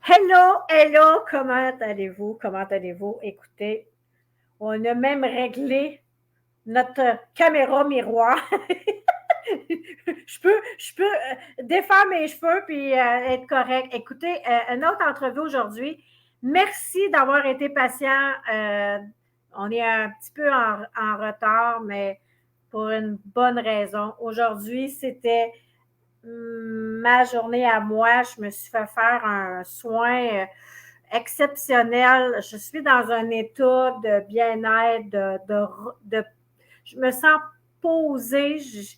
Hello, hello, comment allez-vous? Comment allez-vous? Écoutez, on a même réglé notre caméra miroir. je peux défaire mes cheveux puis être correct. Écoutez, une autre entrevue aujourd'hui. Merci d'avoir été patient. On est un petit peu en retard, mais pour une bonne raison. Aujourd'hui, c'était ma journée à moi. Je me suis fait faire un soin exceptionnel. Je suis dans un état de bien-être, je me sens posée. Tu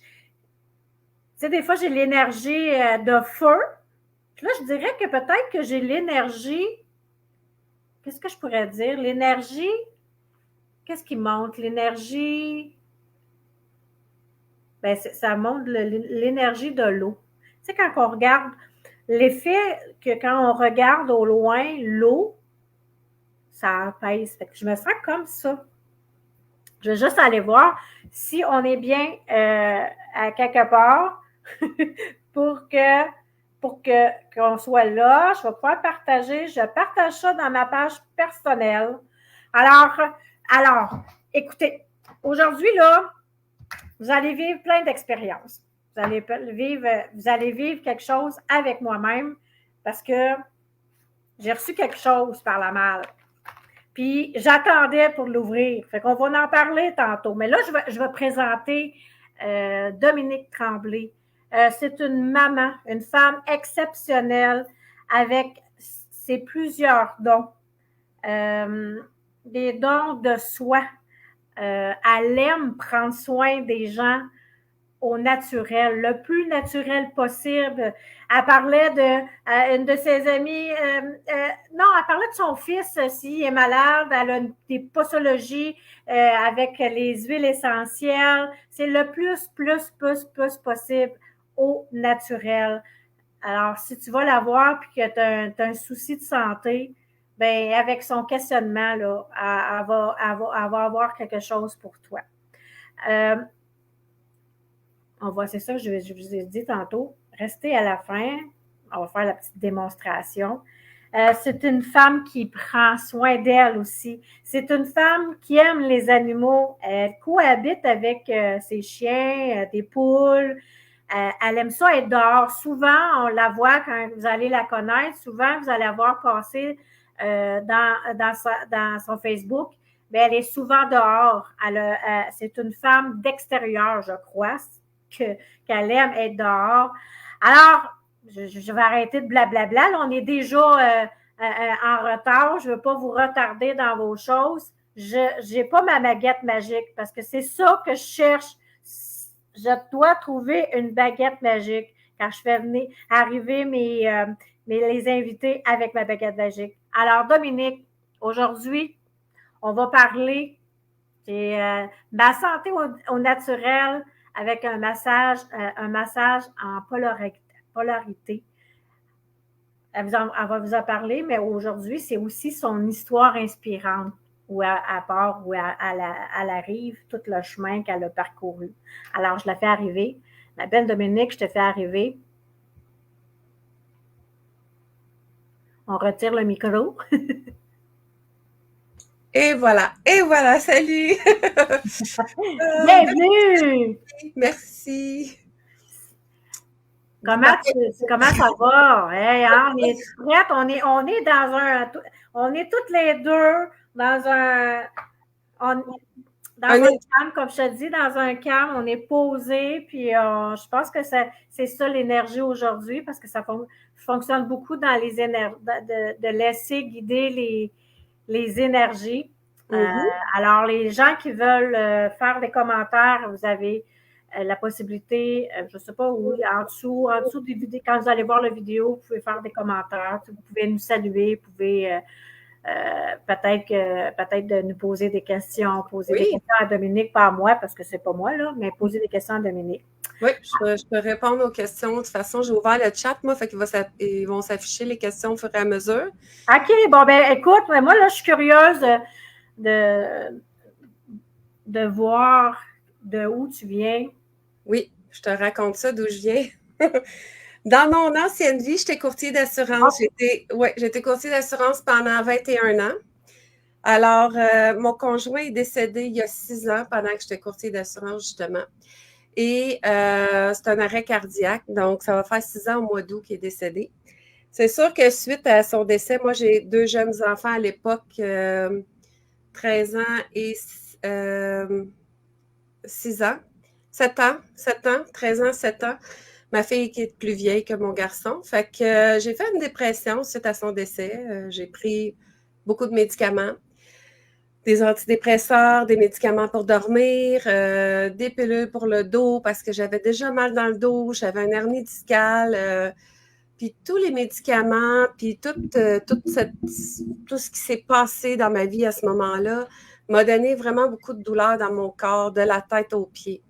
sais, des fois, j'ai l'énergie de feu. Puis là, je dirais que peut-être que j'ai l'énergie. Qu'est-ce que je pourrais dire? L'énergie. Qu'est-ce qui monte? L'énergie. Ben, ça monte l'énergie de l'eau. Tu sais, quand on regarde l'effet que quand on regarde au loin l'eau, ça apaise. Fait que je me sens comme ça. Je vais juste aller voir si on est bien à quelque part pour que qu'on soit là. Je vais pouvoir partager. Je partage ça dans ma page personnelle. Alors, écoutez, aujourd'hui, là, vous allez vivre plein d'expériences. Vous allez vivre quelque chose avec moi-même parce que j'ai reçu quelque chose par la malle. Puis j'attendais pour l'ouvrir. Fait qu'on va en parler tantôt. Mais là, je vais présenter Dominique Tremblay. C'est une maman, une femme exceptionnelle avec ses plusieurs dons. Des dons de soi. Elle aime prendre soin des gens au naturel, le plus naturel possible. Elle parlait de une de ses amies, non, elle parlait de son fils s'il est malade, elle a des posologies avec les huiles essentielles. C'est le plus possible au naturel. Alors, si tu vas la voir et que tu as un souci de santé, ben avec son questionnement, là, elle va avoir quelque chose pour toi. C'est ça que je vous ai dit tantôt. Restez à la fin. On va faire la petite démonstration. C'est une femme qui prend soin d'elle aussi. C'est une femme qui aime les animaux. Elle cohabite avec ses chiens, des poules. Elle aime ça être dehors. Souvent, on la voit quand vous allez la connaître. Souvent, vous allez avoir passé dans son Facebook. Mais elle est souvent dehors. C'est une femme d'extérieur, je crois qu'elle aime être dehors. Alors, je vais arrêter de blablabla. Là, on est déjà en retard. Je ne veux pas vous retarder dans vos choses. Je n'ai pas ma baguette magique parce que c'est ça que je cherche. Je dois trouver une baguette magique quand je fais arriver les invités avec ma baguette magique. Alors, Dominique, aujourd'hui, on va parler de ma santé au naturel avec un massage en polarité. Elle va vous en parler, mais aujourd'hui, c'est aussi son histoire inspirante où elle part, où elle arrive, tout le chemin qu'elle a parcouru. Alors, je la fais arriver. Ma belle Dominique, je te fais arriver. On retire le micro. Et voilà, salut! Bienvenue! Merci. Comment ça va? Hey, hein, on est prête? On est toutes les deux dans un calme, comme je te dis, dans un calme, on est posé, puis je pense que c'est ça l'énergie aujourd'hui, parce que ça fonctionne beaucoup dans les énergies, de laisser guider les énergies. Alors, les gens qui veulent faire des commentaires, vous avez la possibilité, je ne sais pas où, en dessous des vidéos, quand vous allez voir la vidéo, vous pouvez faire des commentaires, vous pouvez nous saluer, vous pouvez peut-être de nous poser des questions, des questions à Dominique, pas à moi, parce que c'est pas moi, là, mais poser des questions à Dominique. Oui, je peux répondre aux questions. De toute façon, j'ai ouvert le chat, moi, fait qu'ils vont s'afficher les questions au fur et à mesure. OK, bon, ben écoute, moi, là, je suis curieuse de voir de où tu viens. Oui, je te raconte ça, d'où je viens. Dans mon ancienne vie, j'étais courtier d'assurance. J'étais courtier d'assurance pendant 21 ans. Alors, mon conjoint est décédé il y a 6 ans pendant que j'étais courtier d'assurance, justement. Et c'est un arrêt cardiaque, donc ça va faire 6 ans au mois d'août qu'il est décédé. C'est sûr que suite à son décès, moi, j'ai 2 jeunes enfants à l'époque, 13 ans et 6 ans. 7 ans, 13 ans, 7 ans. Ma fille qui est plus vieille que mon garçon. Fait que j'ai fait une dépression suite à son décès. J'ai pris beaucoup de médicaments, des antidépresseurs, des médicaments pour dormir, des pilules pour le dos parce que j'avais déjà mal dans le dos, j'avais un hernie discale, puis tous les médicaments, puis tout ce qui s'est passé dans ma vie à ce moment-là m'a donné vraiment beaucoup de douleur dans mon corps, de la tête aux pieds.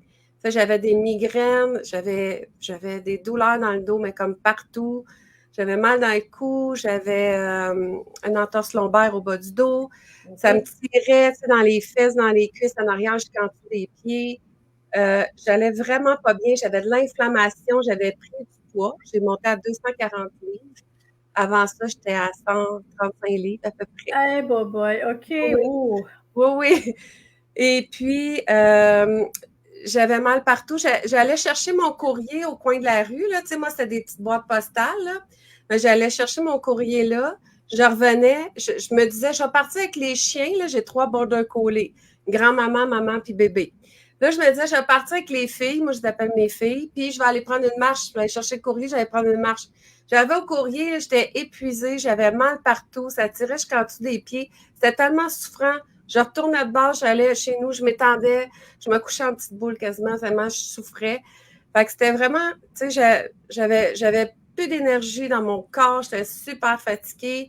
J'avais des migraines, j'avais des douleurs dans le dos, mais comme partout. J'avais mal dans le cou, j'avais une entorse lombaire au bas du dos. Ça me tirait dans les fesses, dans les cuisses, en arrière jusqu'en dessous des pieds. J'allais vraiment pas bien. J'avais de l'inflammation, j'avais pris du poids. J'ai monté à 240 livres. Avant ça, j'étais à 135 livres à peu près. Hey, boy, OK. Oui, oui. Et puis, j'avais mal partout. J'allais chercher mon courrier au coin de la rue. Là. Tu sais, moi, c'était des petites boîtes postales. Là. Mais j'allais chercher mon courrier là. Je revenais. Je me disais, je vais partir avec les chiens. Là. J'ai 3 border collies. Grand-maman, maman, puis bébé. Là, je me disais, je vais partir avec les filles. Moi, je les appelle mes filles. Puis, je vais aller prendre une marche. Je vais aller chercher le courrier. J'allais prendre une marche. J'avais au courrier, j'étais épuisée. J'avais mal partout. Ça tirait jusqu'en dessous des pieds. C'était tellement souffrant. Je retournais de bord, j'allais chez nous, je m'étendais, je me couchais en petite boule quasiment, tellement je souffrais. Fait que c'était vraiment, tu sais, j'avais plus d'énergie dans mon corps, j'étais super fatiguée.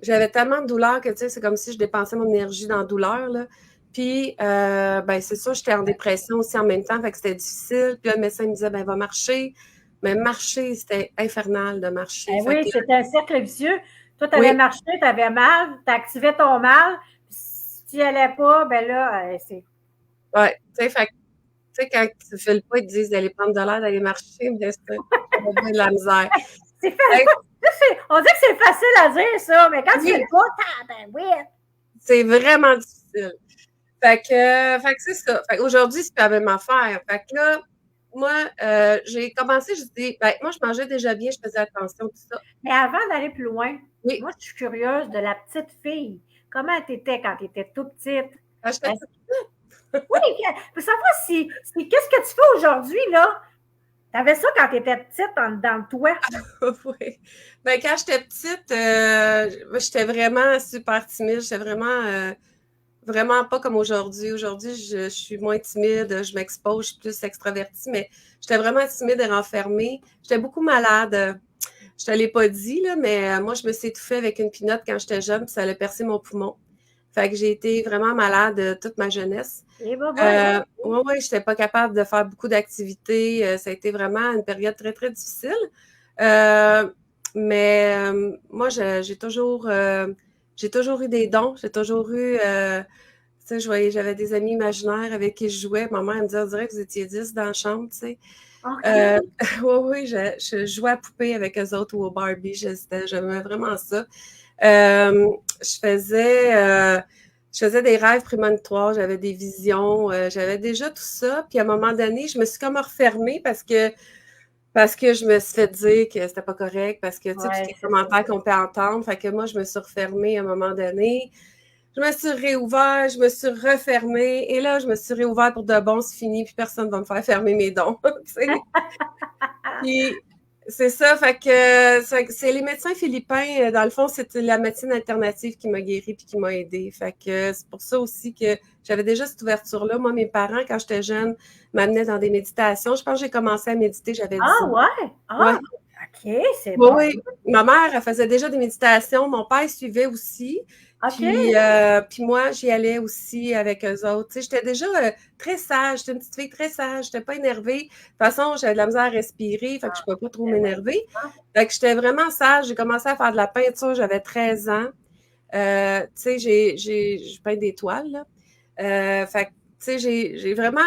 J'avais tellement de douleur que, tu sais, c'est comme si je dépensais mon énergie dans la douleur, là. Puis, ben, c'est ça, j'étais en dépression aussi en même temps, fait que c'était difficile. Puis là, le médecin me disait, ben, va marcher. Mais marcher, c'était infernal de marcher. Ben oui, c'était un cercle vicieux. Toi, tu avais Oui. marché, tu avais mal, tu activais ton mal. Si tu n'y allais pas, ben là, c'est. Ouais, tu sais, quand tu ne files pas, ils te disent d'aller prendre de l'air, d'aller marcher, mais ça va bien de la misère. On dit que c'est facile à dire, ça, mais quand tu fais pas, ben oui. C'est vraiment difficile. Fait que c'est ça. Fait qu'aujourd'hui, c'est pas la même affaire. Fait que là, moi, j'ai commencé, je dis, ben, moi, je mangeais déjà bien, je faisais attention, tout ça. Mais avant d'aller plus loin, Oui. moi, je suis curieuse de la petite fille. Comment tu étais quand tu étais tout petite? Oui, pour savoir qu'est-ce que tu fais aujourd'hui, là? Tu avais ça quand tu étais petite dans le toit? Oui. Ben, quand j'étais petite, j'étais vraiment super timide. J'étais vraiment pas comme aujourd'hui. Aujourd'hui, je suis moins timide, je m'expose, je suis plus extravertie, mais j'étais vraiment timide et renfermée. J'étais beaucoup malade. Je te l'ai pas dit, là, mais moi, je me suis étouffée avec une pinotte quand j'étais jeune, puis ça a percé mon poumon. Fait que j'ai été vraiment malade toute ma jeunesse. Et bah, Oui, je n'étais pas capable de faire beaucoup d'activités. Ça a été vraiment une période très, très difficile. Mais moi, j'ai toujours eu des dons. J'ai toujours eu, tu sais, j'avais des amis imaginaires avec qui je jouais. Ma mère me disait, on dirait que vous étiez 10 dans la chambre, tu sais. OK. Oui, je jouais à poupée avec eux autres ou au Barbie. J'aimais vraiment ça. Je faisais des rêves prémonitoires, j'avais des visions, j'avais déjà tout ça. Puis à un moment donné, je me suis comme refermée parce que je me suis fait dire que c'était pas correct, parce que, tu sais, tous les commentaires qu'on peut entendre. Fait que moi, je me suis refermée à un moment donné. Je me suis réouverte, je me suis refermée. Et là, je me suis réouverte pour de bon, c'est fini, puis personne ne va me faire fermer mes dons. Puis, c'est ça, fait que c'est les médecins philippins, dans le fond, c'était la médecine alternative qui m'a guérie puis qui m'a aidée. Fait que c'est pour ça aussi que j'avais déjà cette ouverture-là. Moi, mes parents, quand j'étais jeune, m'amenaient dans des méditations. Je pense que j'ai commencé à méditer, j'avais 10 ans. Ouais? Ouais. OK, c'est bon. Oui, ma mère, elle faisait déjà des méditations. Mon père suivait aussi. Puis moi, j'y allais aussi avec eux autres. Tu sais, j'étais déjà très sage. J'étais une petite fille très sage. J'étais pas énervée. De toute façon, j'avais de la misère à respirer, fait que je pouvais pas trop m'énerver. Fait que j'étais vraiment sage. J'ai commencé à faire de la peinture, j'avais 13 ans. Tu sais, je peins des toiles, là. Fait que, tu sais, j'ai vraiment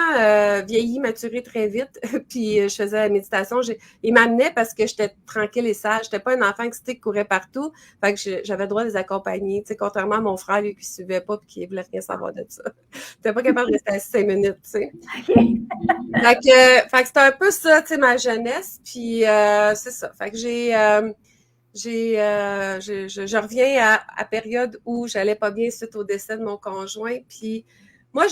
vieilli, maturé très vite. Puis je faisais la méditation. Il m'amenait parce que j'étais tranquille et sage. J'étais pas un enfant excité qui courait partout. Fait que j'avais le droit de les accompagner. Tu sais, contrairement à mon frère, lui, qui suivait pas puis qui voulait rien savoir de ça. J'étais pas capable de rester assis 5 minutes, tu sais. Fait que c'était un peu ça, tu sais, ma jeunesse. Puis c'est ça. Fait que je reviens à période où j'allais pas bien suite au décès de mon conjoint. Puis moi,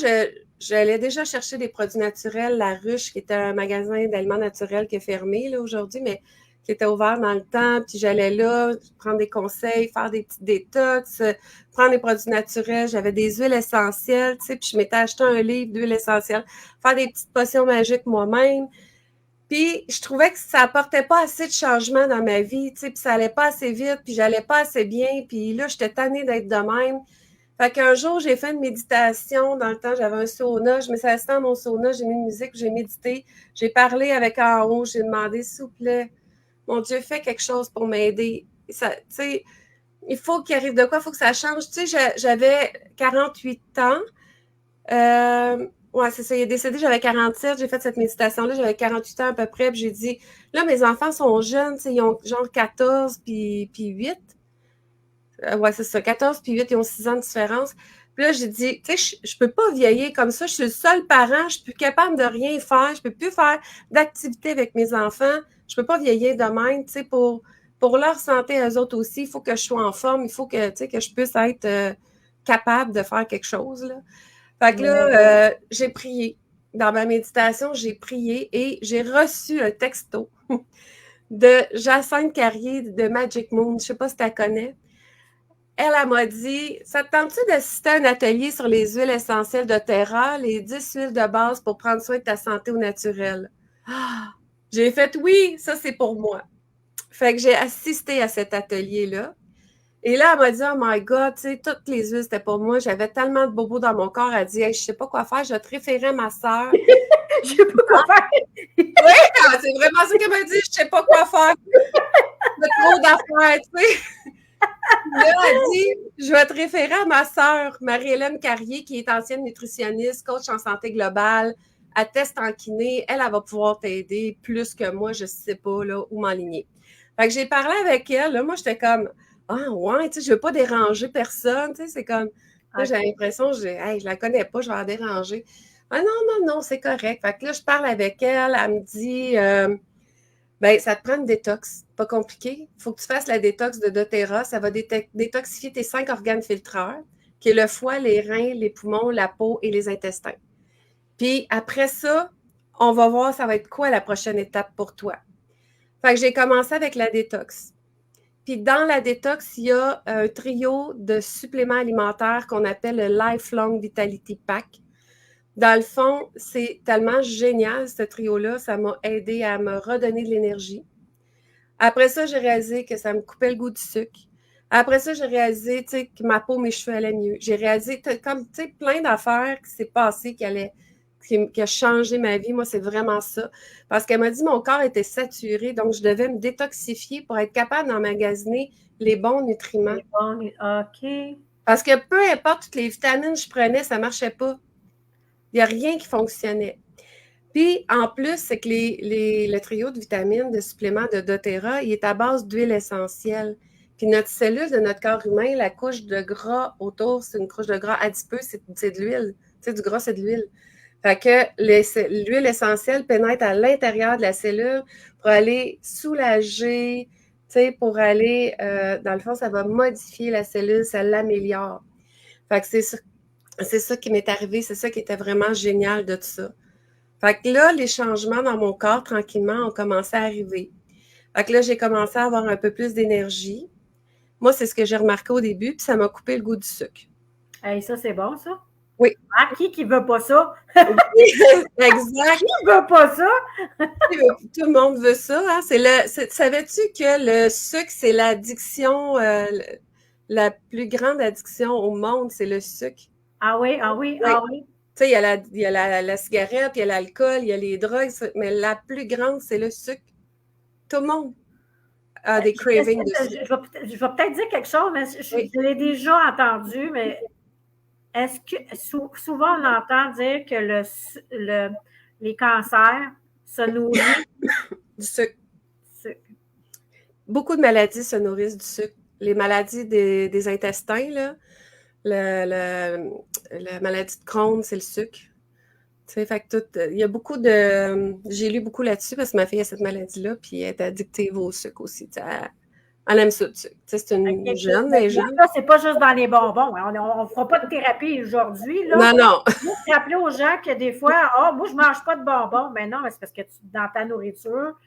j'allais déjà chercher des produits naturels. La Ruche, qui était un magasin d'aliments naturels qui est fermé là aujourd'hui, mais qui était ouvert dans le temps. Puis j'allais là prendre des conseils, faire des petites détox, prendre des produits naturels. J'avais des huiles essentielles, tu sais, puis je m'étais acheté un livre d'huiles essentielles, faire des petites potions magiques moi-même. Puis je trouvais que ça apportait pas assez de changement dans ma vie, tu sais, puis ça allait pas assez vite, puis j'allais pas assez bien, puis là, j'étais tannée d'être de même. Fait qu'un jour, j'ai fait une méditation. Dans le temps, j'avais un sauna. Je me suis assise dans mon sauna, j'ai mis une musique, j'ai médité. J'ai parlé avec en haut, j'ai demandé, s'il vous plaît, mon Dieu, fais quelque chose pour m'aider. Ça, tu sais, il faut qu'il arrive de quoi, il faut que ça change. Tu sais, j'avais 48 ans. Ouais, c'est ça. Il est décédé, j'avais 47. J'ai fait cette méditation-là, j'avais 48 ans à peu près. Puis j'ai dit, là, mes enfants sont jeunes, tu sais, ils ont genre 14 puis 8. Ouais, c'est ça, 14 puis 8, ils ont 6 ans de différence. Puis là, j'ai dit, tu sais, je peux pas vieillir comme ça. Je suis le seul parent. Je suis plus capable de rien faire. Je peux plus faire d'activité avec mes enfants. Je peux pas vieillir de même, tu sais, pour leur santé, eux autres aussi. Il faut que je sois en forme. Il faut que, tu sais, que je puisse être capable de faire quelque chose, là. Fait que là, j'ai prié. Dans ma méditation, j'ai prié et j'ai reçu un texto de Jacinthe Carrier de Magic Moon. Je sais pas si tu la connais. Elle m'a dit, ça te tente-tu d'assister à un atelier sur les huiles essentielles de Terra, les 10 huiles de base pour prendre soin de ta santé au naturel? Ah! J'ai fait oui, ça c'est pour moi. Fait que j'ai assisté à cet atelier-là. Et là, elle m'a dit, oh my God, tu sais, toutes les huiles, c'était pour moi. J'avais tellement de bobos dans mon corps. Elle dit, hey, je sais pas quoi faire, je vais te référer à ma sœur. Je sais pas quoi faire. Oui, c'est vraiment ça qu'elle m'a dit, je sais pas quoi faire. J'ai trop d'affaires, tu sais. Là, elle dit, je vais te référer à ma sœur, Marie-Hélène Carrier, qui est ancienne nutritionniste, coach en santé globale, elle teste en kiné. Elle va pouvoir t'aider plus que moi, je sais pas, là, où m'enligner. Fait que j'ai parlé avec elle, là, moi, j'étais comme, ah, ouais, tu sais, je veux pas déranger personne, tu sais, c'est comme, là, j'ai l'impression, hey, je la connais pas, je vais la déranger. Ah, non, c'est correct. Fait que là, je parle avec elle, elle me dit, ben, ça te prend une détox. Pas compliqué. Il faut que tu fasses la détox de doTERRA. Ça va détoxifier tes 5 organes filtreurs, qui est le foie, les reins, les poumons, la peau et les intestins. Puis après ça, on va voir ça va être quoi la prochaine étape pour toi. Fait que j'ai commencé avec la détox. Puis dans la détox, il y a un trio de suppléments alimentaires qu'on appelle le Lifelong Vitality Pack. Dans le fond, c'est tellement génial, ce trio-là. Ça m'a aidé à me redonner de l'énergie. Après ça, j'ai réalisé que ça me coupait le goût du sucre. Après ça, j'ai réalisé que ma peau, mes cheveux allaient mieux. J'ai réalisé comme plein d'affaires qui s'est passé, qui a changé ma vie. Moi, c'est vraiment ça. Parce qu'elle m'a dit que mon corps était saturé, donc je devais me détoxifier pour être capable d'emmagasiner les bons nutriments. OK. Parce que peu importe toutes les vitamines que je prenais, ça ne marchait pas. Il n'y a rien qui fonctionnait. Puis, en plus, c'est que le trio de vitamines, de suppléments de doTERRA, il est à base d'huile essentielle. Puis notre cellule de notre corps humain, la couche de gras autour, c'est une couche de gras adipeux, c'est de l'huile. Tu sais, du gras, c'est de l'huile. Fait que l'huile essentielle pénètre à l'intérieur de la cellule pour aller soulager, tu sais, pour aller, dans le fond, ça va modifier la cellule, ça l'améliore. Fait que c'est ça qui m'est arrivé, c'est ça qui était vraiment génial de tout ça. Fait que là, les changements dans mon corps, tranquillement, ont commencé à arriver. Fait que là, j'ai commencé à avoir un peu plus d'énergie. Moi, c'est ce que j'ai remarqué au début, puis ça m'a coupé le goût du sucre. Hey, ça, c'est bon, ça? Oui. Ah, qui veut pas ça? Exact. Qui veut pas ça? Tout le monde veut ça. Hein? Savais-tu que le sucre, c'est l'addiction, la plus grande addiction au monde, c'est le sucre? Ah oui, ah oui, ah oui. Tu sais, il y a la cigarette, il y a l'alcool, il y a les drogues, mais la plus grande, c'est le sucre. Tout le monde a des cravings de sucre. Je vais peut-être dire quelque chose, mais je l'ai déjà entendu, mais est-ce que souvent on entend dire que les cancers se nourrissent Du sucre. du Beaucoup de maladies se nourrissent du sucre. Les maladies des intestins, là, la maladie de Crohn, c'est le sucre. Tu sais, fait que il y a beaucoup de. J'ai lu beaucoup là-dessus parce que ma fille a cette maladie-là, puis elle est addictive au sucre aussi. Elle aime ça, le sucre. Tu sais, c'est une jeune, mais elle est jeune. là, c'est pas juste dans les bonbons. Hein. On ne fera pas de thérapie aujourd'hui. Là. Non, non. Il faut rappeler aux gens que des fois, moi, je ne mange pas de bonbons. Mais non, c'est parce que dans ta nourriture,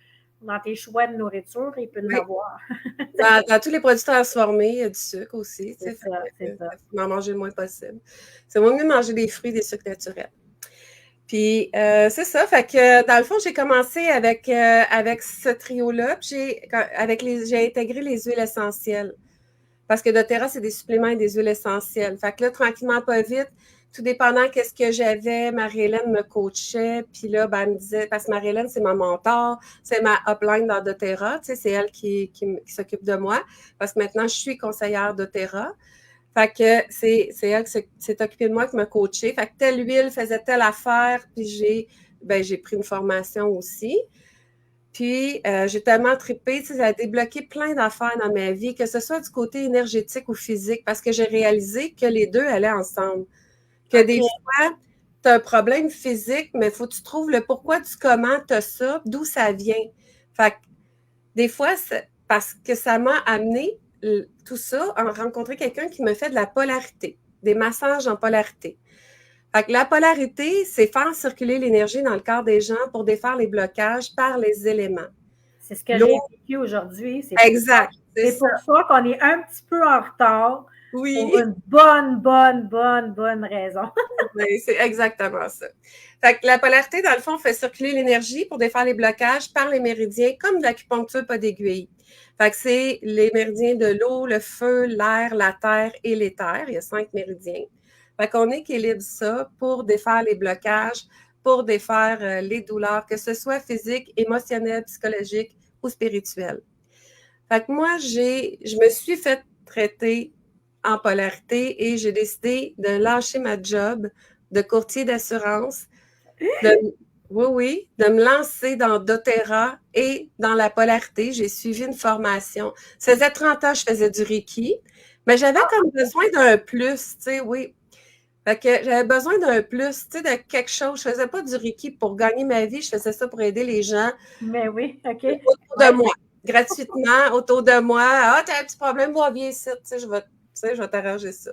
dans tes choix de nourriture, il peut y en avoir. Dans tous les produits transformés, il y a du sucre aussi. C'est ça, c'est ça. Il faut en manger le moins possible. C'est mieux de manger des fruits, des sucres naturels. Puis, c'est ça. Fait que, dans le fond, j'ai commencé avec ce trio-là. Puis, j'ai intégré les huiles essentielles. Parce que doTERRA, c'est des suppléments et des huiles essentielles. Fait que là, tranquillement, pas vite, tout dépendant qu'est-ce que j'avais, Marie-Hélène me coachait. Puis là, ben, elle me disait, parce que Marie-Hélène, c'est ma mentor, c'est ma upline dans doTERRA. Tu sais, c'est elle qui s'occupe de moi. Parce que maintenant, je suis conseillère doTERRA. Fait que c'est elle qui s'est occupée de moi, qui m'a coachée. Fait que telle huile faisait telle affaire. Puis j'ai pris une formation aussi. Puis, j'ai tellement trippé, tu sais, ça a débloqué plein d'affaires dans ma vie, que ce soit du côté énergétique ou physique, parce que j'ai réalisé que les deux allaient ensemble. Que des fois, tu as un problème physique, mais il faut que tu trouves le pourquoi du comment tu as ça, d'où ça vient. Fait que, des fois, parce que ça m'a amené tout ça, à rencontrer quelqu'un qui me fait de la polarité, des massages en polarité. Fait que la polarité, c'est faire circuler l'énergie dans le corps des gens pour défaire les blocages par les éléments. C'est ce que j'ai vécu aujourd'hui. Exact. C'est pour ça qu'on est un petit peu en retard. Oui. Pour une bonne raison. Oui, c'est exactement ça. Fait que la polarité, dans le fond, fait circuler l'énergie pour défaire les blocages par les méridiens, comme de l'acupuncture pas d'aiguille. Fait que c'est les méridiens de l'eau, le feu, l'air, la terre et l'éther. Il y a 5 méridiens. Fait qu'on équilibre ça pour défaire les blocages, pour défaire les douleurs, que ce soit physique, émotionnel, psychologique ou spirituel. Fait que moi, je me suis fait traiter en polarité et j'ai décidé de lâcher ma job de courtier d'assurance, de me lancer dans doTERRA et dans la polarité. J'ai suivi une formation. Ça faisait 30 ans que je faisais du Reiki, mais j'avais comme besoin d'un plus, tu sais, oui. Fait que j'avais besoin d'un plus, tu sais, de quelque chose. Je faisais pas du Reiki pour gagner ma vie, je faisais ça pour aider les gens. Mais oui, OK. Autour de moi, gratuitement, autour de moi. Ah, t'as un petit problème, viens ici, tu sais, je vais t'arranger ça.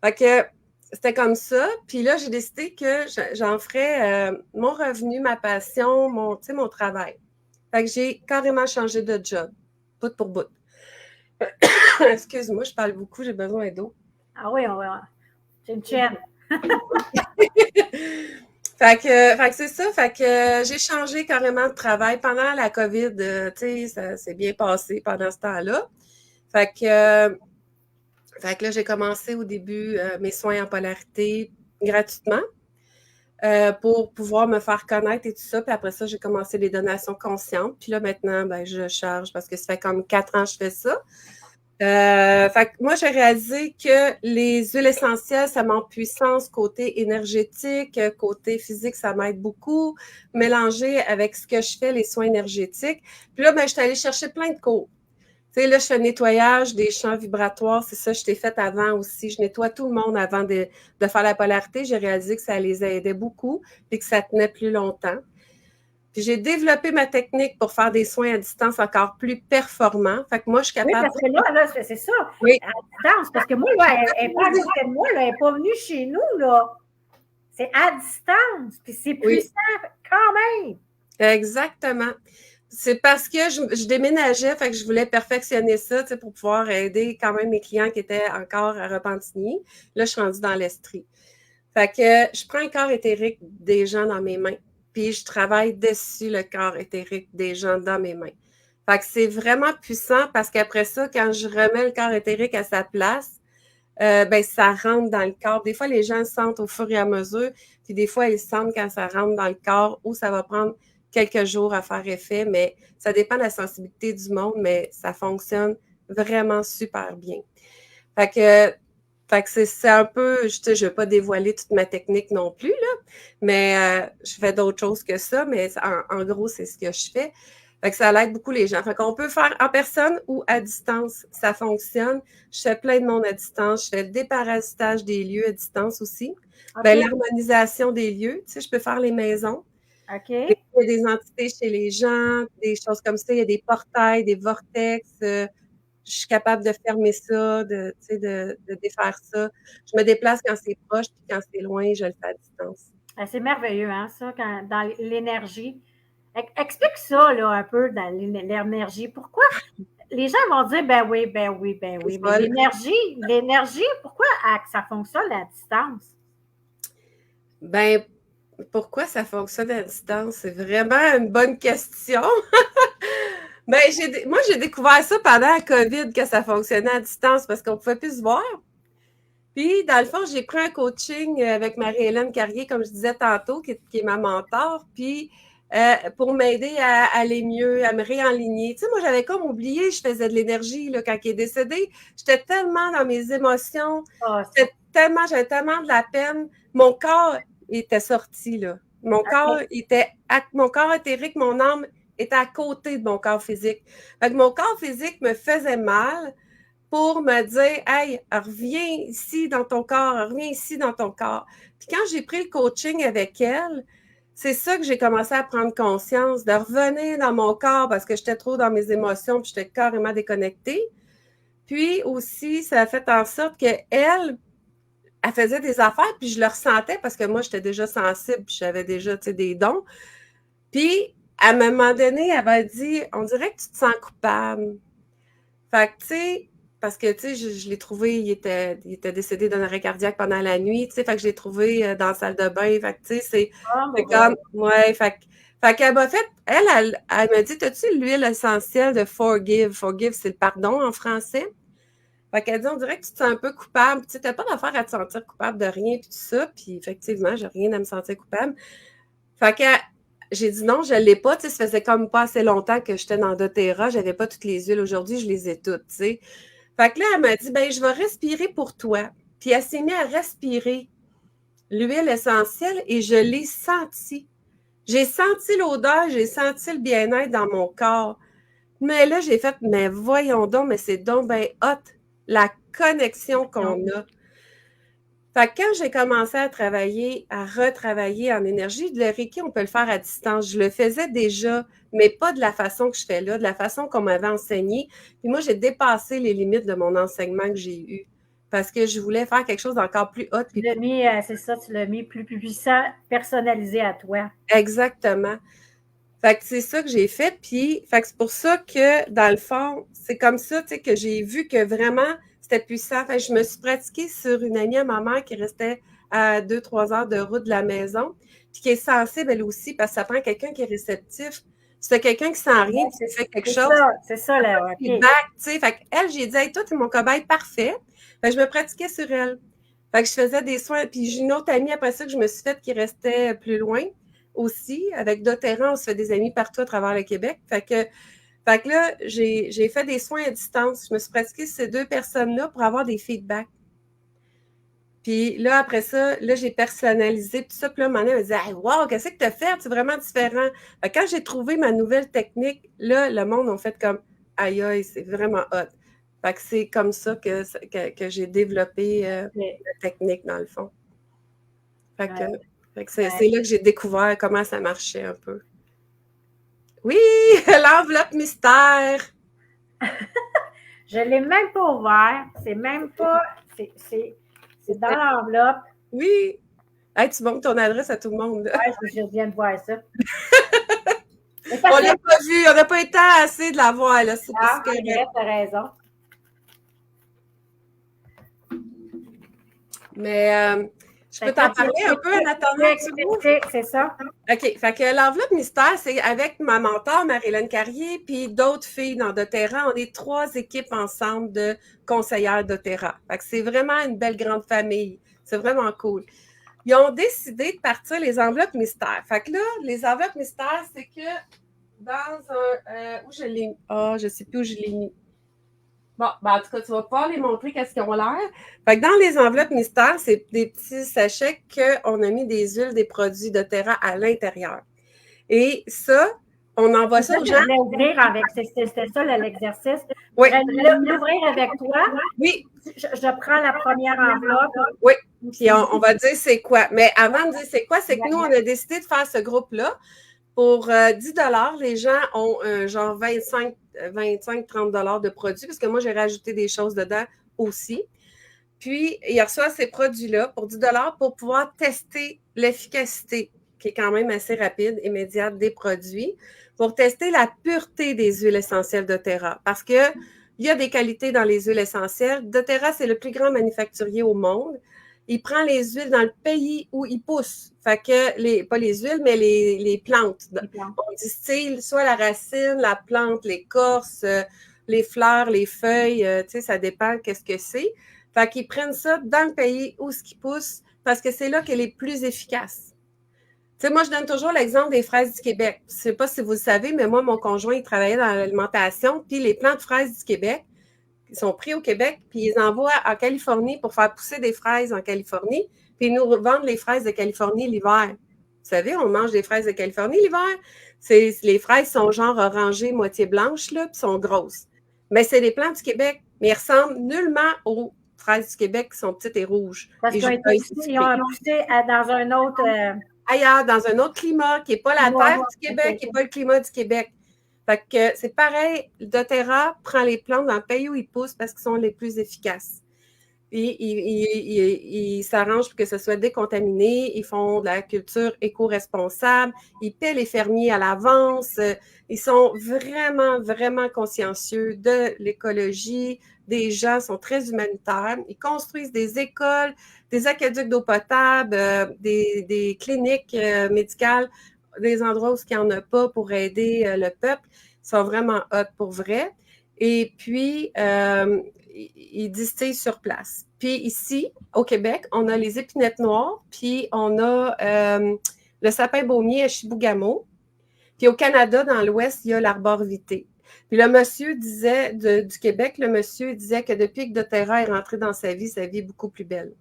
Fait que c'était comme ça. Puis là, j'ai décidé que j'en ferais mon revenu, ma passion, mon travail. Fait que j'ai carrément changé de job, bout pour bout. Excuse-moi, je parle beaucoup, j'ai besoin d'eau. Ah oui, c'est une chaîne. Fait que c'est ça. Fait que j'ai changé carrément de travail pendant la COVID. Tu sais, ça s'est bien passé pendant ce temps-là. Fait que là, j'ai commencé au début mes soins en polarité gratuitement pour pouvoir me faire connaître et tout ça. Puis après ça, j'ai commencé les donations conscientes. Puis là, maintenant, ben, je charge parce que ça fait comme 4 ans que je fais ça. Fait que moi, j'ai réalisé que les huiles essentielles, ça m'en puissance côté énergétique, côté physique, ça m'aide beaucoup. Mélanger avec ce que je fais, les soins énergétiques. Puis là, ben, je suis allée chercher plein de cours. Tu sais, là, je fais le nettoyage des champs vibratoires. C'est ça, je t'ai fait avant aussi. Je nettoie tout le monde avant de faire la polarité. J'ai réalisé que ça les aidait beaucoup et que ça tenait plus longtemps. Puis j'ai développé ma technique pour faire des soins à distance encore plus performants. Fait que moi, je suis capable... Oui, parce que là c'est ça. Oui. À distance. Parce que moi, là, elle n'est pas à côté de moi, là, elle n'est pas venue chez nous, là. C'est à distance. Puis c'est puissant quand même. Exactement. C'est parce que je déménageais, fait que je voulais perfectionner ça, tu sais, pour pouvoir aider quand même mes clients qui étaient encore à Repentigny. Là, je suis rendue dans l'Estrie. Fait que je prends un corps éthérique des gens dans mes mains, puis je travaille dessus le corps éthérique des gens dans mes mains. Fait que c'est vraiment puissant parce qu'après ça, quand je remets le corps éthérique à sa place, ben ça rentre dans le corps. Des fois, les gens le sentent au fur et à mesure, puis des fois, ils sentent quand ça rentre dans le corps ou ça va prendre quelques jours à faire effet, mais ça dépend de la sensibilité du monde, mais ça fonctionne vraiment super bien. Fait que Fait que c'est un peu, je ne vais pas dévoiler toute ma technique non plus, là, mais je fais d'autres choses que ça, mais en gros, c'est ce que je fais. Fait que ça aide beaucoup les gens. Fait qu'on peut faire en personne ou à distance. Ça fonctionne. Je fais plein de monde à distance. Je fais le déparasitage des lieux à distance aussi. Ben, l'harmonisation des lieux. Tu sais, je peux faire les maisons. OK. Il y a des entités chez les gens, des choses comme ça. Il y a des portails, des vortex. Je suis capable de fermer ça, de défaire ça. Je me déplace quand c'est proche, puis quand c'est loin, je le fais à distance. C'est merveilleux, hein, ça, dans l'énergie. Explique ça, là, un peu, dans l'énergie. Pourquoi les gens vont dire, ben oui, ben oui, ben oui, mais l'énergie, pourquoi ça fonctionne à distance? Ben, pourquoi ça fonctionne à distance? C'est vraiment une bonne question. Ben, moi, j'ai découvert ça pendant la COVID, que ça fonctionnait à distance parce qu'on ne pouvait plus se voir. Puis, dans le fond, j'ai pris un coaching avec Marie-Hélène Carrier, comme je disais tantôt, qui est ma mentor, puis pour m'aider à aller mieux, à me réaligner. Tu sais, moi, j'avais comme oublié, je faisais de l'énergie là, quand il est décédé. J'étais tellement dans mes émotions, j'avais tellement de la peine. Mon corps était sorti, là. Mon corps éthérique, mon âme était à côté de mon corps physique. Fait que mon corps physique me faisait mal pour me dire, hey, reviens ici dans ton corps, reviens ici dans ton corps. Puis quand j'ai pris le coaching avec elle, c'est ça que j'ai commencé à prendre conscience, de revenir dans mon corps parce que j'étais trop dans mes émotions, puis j'étais carrément déconnectée. Puis aussi, ça a fait en sorte qu'elle, elle faisait des affaires, puis je le ressentais parce que moi, j'étais déjà sensible, puis j'avais déjà, des dons. Puis, à un moment donné, elle m'a dit, on dirait que tu te sens coupable. Fait que, tu sais, parce que, tu sais, je l'ai trouvé, il était décédé d'un arrêt cardiaque pendant la nuit, tu sais, fait que je l'ai trouvé dans la salle de bain, fait que, tu sais, c'est comme, ouais, fait qu'elle m'a fait, elle m'a dit, t'as-tu l'huile essentielle de Forgive? Forgive, c'est le pardon en français. Fait qu'elle dit, on dirait que tu te sens un peu coupable, tu sais, t'as pas d'affaire à te sentir coupable de rien, puis tout ça, puis effectivement, j'ai rien à me sentir coupable. Fait que j'ai dit non, je ne l'ai pas. Tu sais, ça faisait comme pas assez longtemps que j'étais dans doTERRA. Je n'avais pas toutes les huiles. Aujourd'hui, je les ai toutes, tu sais. Fait que là, elle m'a dit, ben, je vais respirer pour toi. Puis elle s'est mise à respirer l'huile essentielle et je l'ai sentie. J'ai senti l'odeur, j'ai senti le bien-être dans mon corps. Mais là, j'ai fait, mais voyons donc, mais c'est donc bien hot, la connexion qu'on a. Fait que quand j'ai commencé à retravailler en énergie, le Reiki, on peut le faire à distance. Je le faisais déjà, mais pas de la façon que je fais là, de la façon qu'on m'avait enseigné. Puis moi, j'ai dépassé les limites de mon enseignement que j'ai eu parce que je voulais faire quelque chose d'encore plus haut. Tu l'as mis, c'est ça, tu l'as mis plus puissant, personnalisé à toi. Exactement. Fait que c'est ça que j'ai fait. Puis, fait que c'est pour ça que, dans le fond, c'est comme ça, tu sais, que j'ai vu que vraiment, c'était puissant. Fait que je me suis pratiquée sur une amie à ma mère qui restait à 2-3 heures de route de la maison, puis qui est sensible, elle aussi, parce que ça prend quelqu'un qui est réceptif. C'est quelqu'un qui sent rien, puis qui fait quelque chose. C'est ça, là, OK. Feedback, tu sais. Fait qu'elle, j'ai dit, hey, toi, t'es mon cobaye parfait. Fait que je me pratiquais sur elle. Fait que je faisais des soins. Puis j'ai une autre amie après ça que je me suis faite qui restait plus loin aussi. Avec doTERRA, on se fait des amis partout à travers le Québec. Fait que là, j'ai fait des soins à distance. Je me suis pratiquée sur ces deux personnes-là pour avoir des feedbacks. Puis là, après ça, là, j'ai personnalisé tout ça. Puis là, elle me dit, hey, wow, qu'est-ce que tu as fait? C'est vraiment différent. Fait que quand j'ai trouvé ma nouvelle technique, là, le monde a fait comme, aïe, aïe, c'est vraiment hot. Fait que c'est comme ça que j'ai développé la technique, dans le fond. Fait que c'est là que j'ai découvert comment ça marchait un peu. Oui, l'enveloppe mystère! Je ne l'ai même pas ouvert. C'est même pas. C'est dans l'enveloppe. Oui! Hey, tu montres ton adresse à tout le monde. Oui, je viens de voir ça. On l'a pas vu, on n'a pas été assez de la voir, là. C'est parce que. Tu as raison. Mais je peux t'en parler un peu en attendant. C'est ça. OK. Fait que l'enveloppe mystère, c'est avec ma mentor, Marie-Hélène Carrier, puis d'autres filles dans doTERRA. On est 3 équipes ensemble de conseillères doTERRA. Fait que c'est vraiment une belle grande famille. C'est vraiment cool. Ils ont décidé de partir les enveloppes mystères. Fait que là, les enveloppes mystères, c'est que dans un... où je l'ai mis? Ah, je ne sais plus où je l'ai mis. Bon, ben en tout cas, tu vas pouvoir les montrer qu'est-ce qu'ils ont l'air. Fait que dans les enveloppes mystères, c'est des petits sachets qu'on a mis des huiles, des produits de terra à l'intérieur. Et ça, on envoie ça aux gens. Je voulais ouvrir avec, c'était ça l'exercice. Oui. Je voudrais l'ouvrir avec toi. Oui. Je prends la première enveloppe. Oui. Puis on va dire c'est quoi. Mais avant de dire c'est quoi, c'est que nous, on a décidé de faire ce groupe-là. Pour 10 les gens ont genre 25-30 de produits, parce que moi, j'ai rajouté des choses dedans aussi. Puis, ils reçoivent ces produits-là pour 10 pour pouvoir tester l'efficacité, qui est quand même assez rapide, immédiate des produits, pour tester la pureté des huiles essentielles doTERRA. Parce que il y a des qualités dans les huiles essentielles. doTERRA, c'est le plus grand manufacturier au monde. Il prend les huiles dans le pays où ils poussent. Fait que, pas les huiles, mais les plantes. On distille soit la racine, la plante, l'écorce, les fleurs, les feuilles, tu sais, ça dépend qu'est-ce que c'est. Fait qu'ils prennent ça dans le pays où ce qui pousse, parce que c'est là qu'elle est plus efficace. Tu sais, moi, je donne toujours l'exemple des fraises du Québec. Je ne sais pas si vous le savez, mais moi, mon conjoint, il travaillait dans l'alimentation, puis les plants de fraises du Québec, ils sont pris au Québec, puis ils envoient en Californie pour faire pousser des fraises en Californie, puis ils nous vendent les fraises de Californie l'hiver. Vous savez, on mange des fraises de Californie l'hiver. Les fraises sont genre orangées, moitié blanches, là, puis sont grosses. Mais c'est des plants du Québec, mais ils ressemblent nullement aux fraises du Québec qui sont petites et rouges. Parce qu'ils ont poussé dans un autre... ailleurs, dans un autre climat, qui n'est pas la terre du Québec, qui n'est pas le climat du Québec. Fait que c'est pareil, doTERRA prend les plantes dans le pays où ils poussent parce qu'ils sont les plus efficaces. Puis ils s'arrangent pour que ce soit décontaminé, ils font de la culture éco-responsable, ils paient les fermiers à l'avance, ils sont vraiment, vraiment consciencieux de l'écologie, des gens sont très humanitaires, ils construisent des écoles, des aqueducs d'eau potable, des cliniques médicales, des endroits où il n'y en a pas pour aider le peuple. Ils sont vraiment hot pour vrai. Et puis, ils distillent sur place. Puis ici, au Québec, on a les épinettes noires, puis on a le sapin baumier à Chibougamau. Puis au Canada, dans l'Ouest, il y a l'arborvité. Puis le monsieur disait, du Québec, le monsieur disait que depuis que doTERRA est rentré dans sa vie est beaucoup plus belle.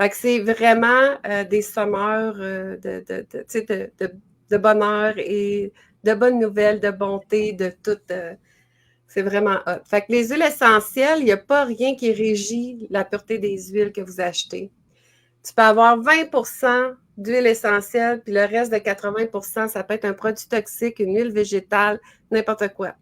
Fait que c'est vraiment des sommeurs de bonheur et de bonnes nouvelles, de bonté, de tout. C'est vraiment hot. Fait que les huiles essentielles, il n'y a pas rien qui régit la pureté des huiles que vous achetez. Tu peux avoir 20 d'huile essentielle, puis le reste de 80 ça peut être un produit toxique, une huile végétale, n'importe quoi.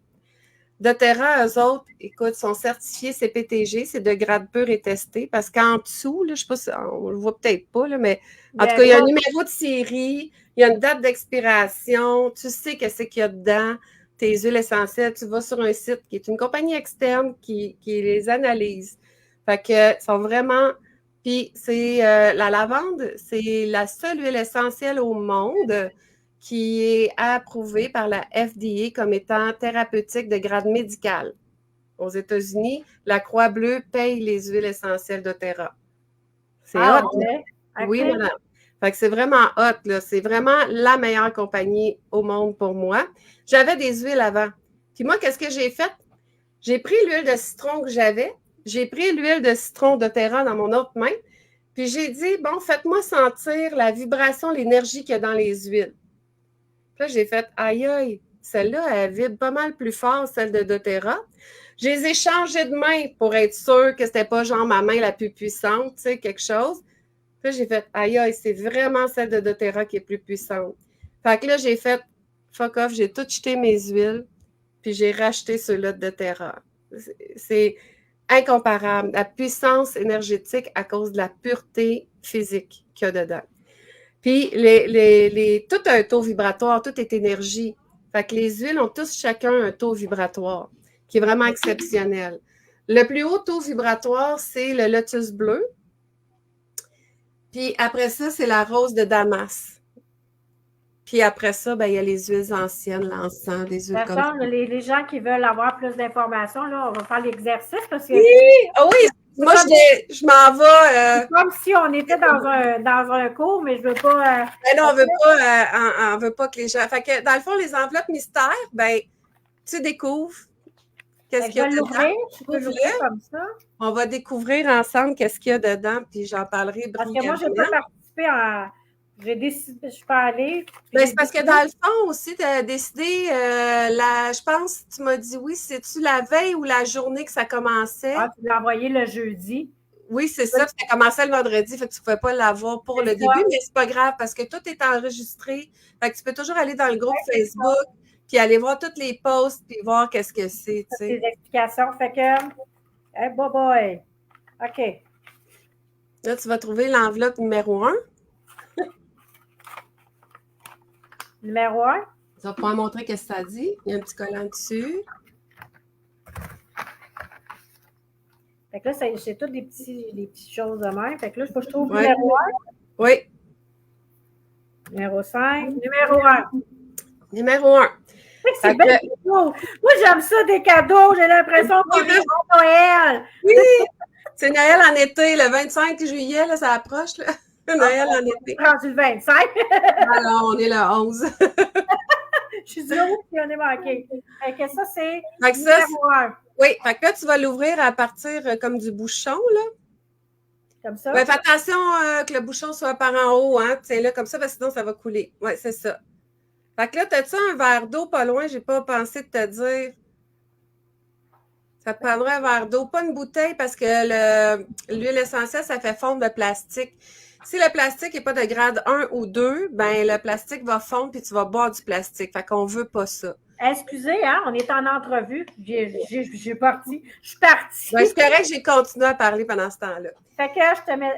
doTERRA, eux autres, écoute, sont certifiés CPTG, c'est de grade pur et testé, parce qu'en dessous, là, je ne sais pas si on le voit peut-être pas, là, mais en tout cas, il y a un numéro de série, il y a une date d'expiration, tu sais qu'est-ce qu'il y a dedans, tes huiles essentielles, tu vas sur un site qui est une compagnie externe qui les analyse. Fait que sont vraiment... Puis c'est la lavande, c'est la seule huile essentielle au monde qui est approuvée par la FDA comme étant thérapeutique de grade médical. Aux États-Unis, la Croix-Bleue paye les huiles essentielles doTERRA. C'est hot. Okay. Oui, madame. Fait que c'est vraiment hot, là. C'est vraiment la meilleure compagnie au monde pour moi. J'avais des huiles avant. Puis moi, qu'est-ce que j'ai fait? J'ai pris l'huile de citron que j'avais. J'ai pris l'huile de citron doTERRA dans mon autre main. Puis j'ai dit, bon, faites-moi sentir la vibration, l'énergie qu'il y a dans les huiles. Puis là, j'ai fait, aïe, aïe, celle-là, elle vibre pas mal plus fort, celle de doTERRA. Je les ai changées de main pour être sûre que c'était pas genre ma main la plus puissante, tu sais, quelque chose. Puis là, j'ai fait, aïe, aïe, c'est vraiment celle de doTERRA qui est plus puissante. Fait que là, j'ai fait, fuck off, j'ai tout jeté mes huiles, puis j'ai racheté ceux-là de doTERRA. C'est incomparable. La puissance énergétique à cause de la pureté physique qu'il y a dedans. Puis, tout a un taux vibratoire, tout est énergie. Fait que les huiles ont tous chacun un taux vibratoire qui est vraiment exceptionnel. Le plus haut taux vibratoire, c'est le lotus bleu. Puis après ça, c'est la rose de Damas. Puis après ça, ben, il y a les huiles anciennes, l'encens, des huiles comme ça. Les gens qui veulent avoir plus d'informations, là, on va faire l'exercice parce que... Oui! Ah oui! Moi, je m'en vais... Comme si on était dans un cours, mais je veux pas... Ben non, on veut pas que les gens... Fait que, dans le fond, les enveloppes mystères, ben, tu découvres qu'est-ce Je qu'il y a vais dedans. l'ouvrir. Je peux l'ouvrir Ouvre-le. comme ça. On va découvrir ensemble qu'est-ce qu'il y a dedans, puis j'en parlerai Parce que moi, je n'ai brièvement. pas participé à. J'ai décidé, je suis pas allée. Ben, c'est parce que dans le fond aussi, tu as décidé, je pense que tu m'as dit oui, c'est-tu la veille ou la journée que ça commençait? Ah, tu l'as envoyé le jeudi. Oui, c'est ça. Ça commençait le vendredi, fait que tu ne pouvais pas l'avoir pour le début, mais c'est pas grave parce que tout est enregistré. Fait que tu peux toujours aller dans le groupe Facebook, puis aller voir toutes les posts, puis voir qu'est-ce que c'est, tu sais. Des explications. Fait que, hey, boy. OK. Là, tu vas trouver l'enveloppe numéro 1. Numéro 1. Tu vas pouvoir montrer qu'est-ce que ça dit. Il y a un petit collant dessus. Fait que là, c'est toutes des petites choses de même. Fait que là, il faut que je trouve numéro 1. Oui. Numéro 5. Numéro 1. Numéro 1. C'est bien beau. Moi, j'aime ça, des cadeaux. J'ai l'impression qu'on est au Noël. Oui! C'est Noël en été, le 25 juillet, là, ça approche. Là. Noël en été. Rendu le 25. Alors, on est le 11. Je suis sûre qu'on est manqué. Fait que ça, c'est numéro 1. Oui, fait que là, tu vas l'ouvrir à partir comme du bouchon, là. Comme ça? Ben, fais attention que le bouchon soit par en haut, hein. Tiens-le comme ça, parce que sinon, ça va couler. Oui, c'est ça. Fait que là, t'as-tu un verre d'eau pas loin? J'ai pas pensé de te dire. Ça te prendrait un verre d'eau, pas une bouteille, parce que l'huile essentielle, ça fait fondre le plastique. Si le plastique n'est pas de grade 1 ou 2, ben le plastique va fondre puis tu vas boire du plastique. Fait qu'on veut pas ça. Excusez, hein, on est en entrevue. J'ai parti. Je suis partie. Ben, c'est correct, j'ai continué à parler pendant ce temps-là. Fait que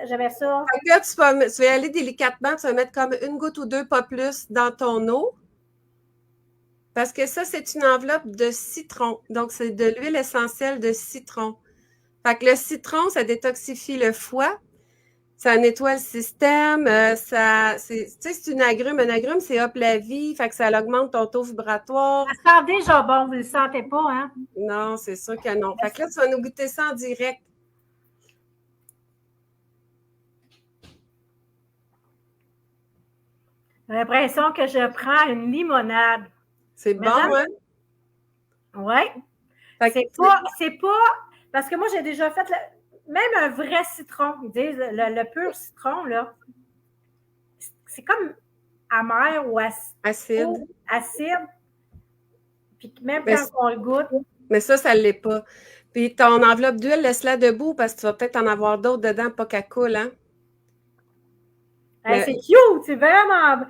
je mets ça. Fait que là, tu vas y aller délicatement, tu vas mettre comme une goutte ou deux, pas plus, dans ton eau. Parce que ça, c'est une enveloppe de citron. Donc, c'est de l'huile essentielle de citron. Fait que le citron, ça détoxifie le foie. Ça nettoie le système, c'est une agrume. Un agrume, c'est hop la vie, fait que ça augmente ton taux vibratoire. Ça sent déjà bon, vous ne le sentez pas, hein? Non, c'est sûr que non. Fait que là, tu vas nous goûter ça en direct. J'ai l'impression que je prends une limonade. C'est bon, hein? Oui. C'est pas. Parce que moi, j'ai déjà fait même un vrai citron. Ils disent le pur citron, là. C'est comme amer ou acide. Puis même quand on le goûte. Mais ça ne l'est pas. Puis ton enveloppe d'huile, laisse-la debout parce que tu vas peut-être en avoir d'autres dedans, pas qu'elle coule, hein? C'est cute! C'est vraiment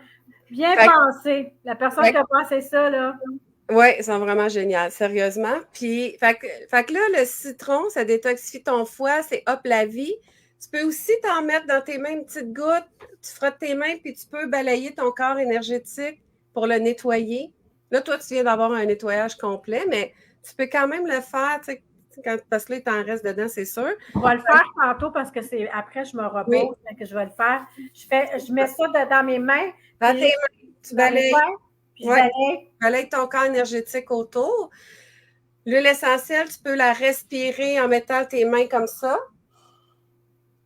bien pensé. La personne qui a pensé ça, là. Oui, ils sont vraiment géniales, sérieusement. Puis, fait que là, le citron, ça détoxifie ton foie, c'est hop la vie. Tu peux aussi t'en mettre dans tes mains une petite goutte, tu frottes tes mains, puis tu peux balayer ton corps énergétique pour le nettoyer. Là, toi, tu viens d'avoir un nettoyage complet, mais tu peux quand même le faire, tu sais, parce que là, il t'en reste dedans, c'est sûr. Je vais le faire tantôt parce que après, je me repose, que je vais le faire. Je mets ça dans mes mains. Dans tes mains, tu balayes. Puis je balaye ton corps énergétique autour. L'huile essentielle, tu peux la respirer en mettant tes mains comme ça.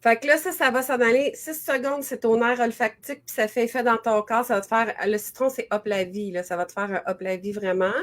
Fait que là, ça va s'en aller. 6 secondes, c'est ton air olfactique, puis ça fait effet dans ton corps. Ça va te faire. Le citron, c'est hop la vie, là. Ça va te faire un hop la vie vraiment.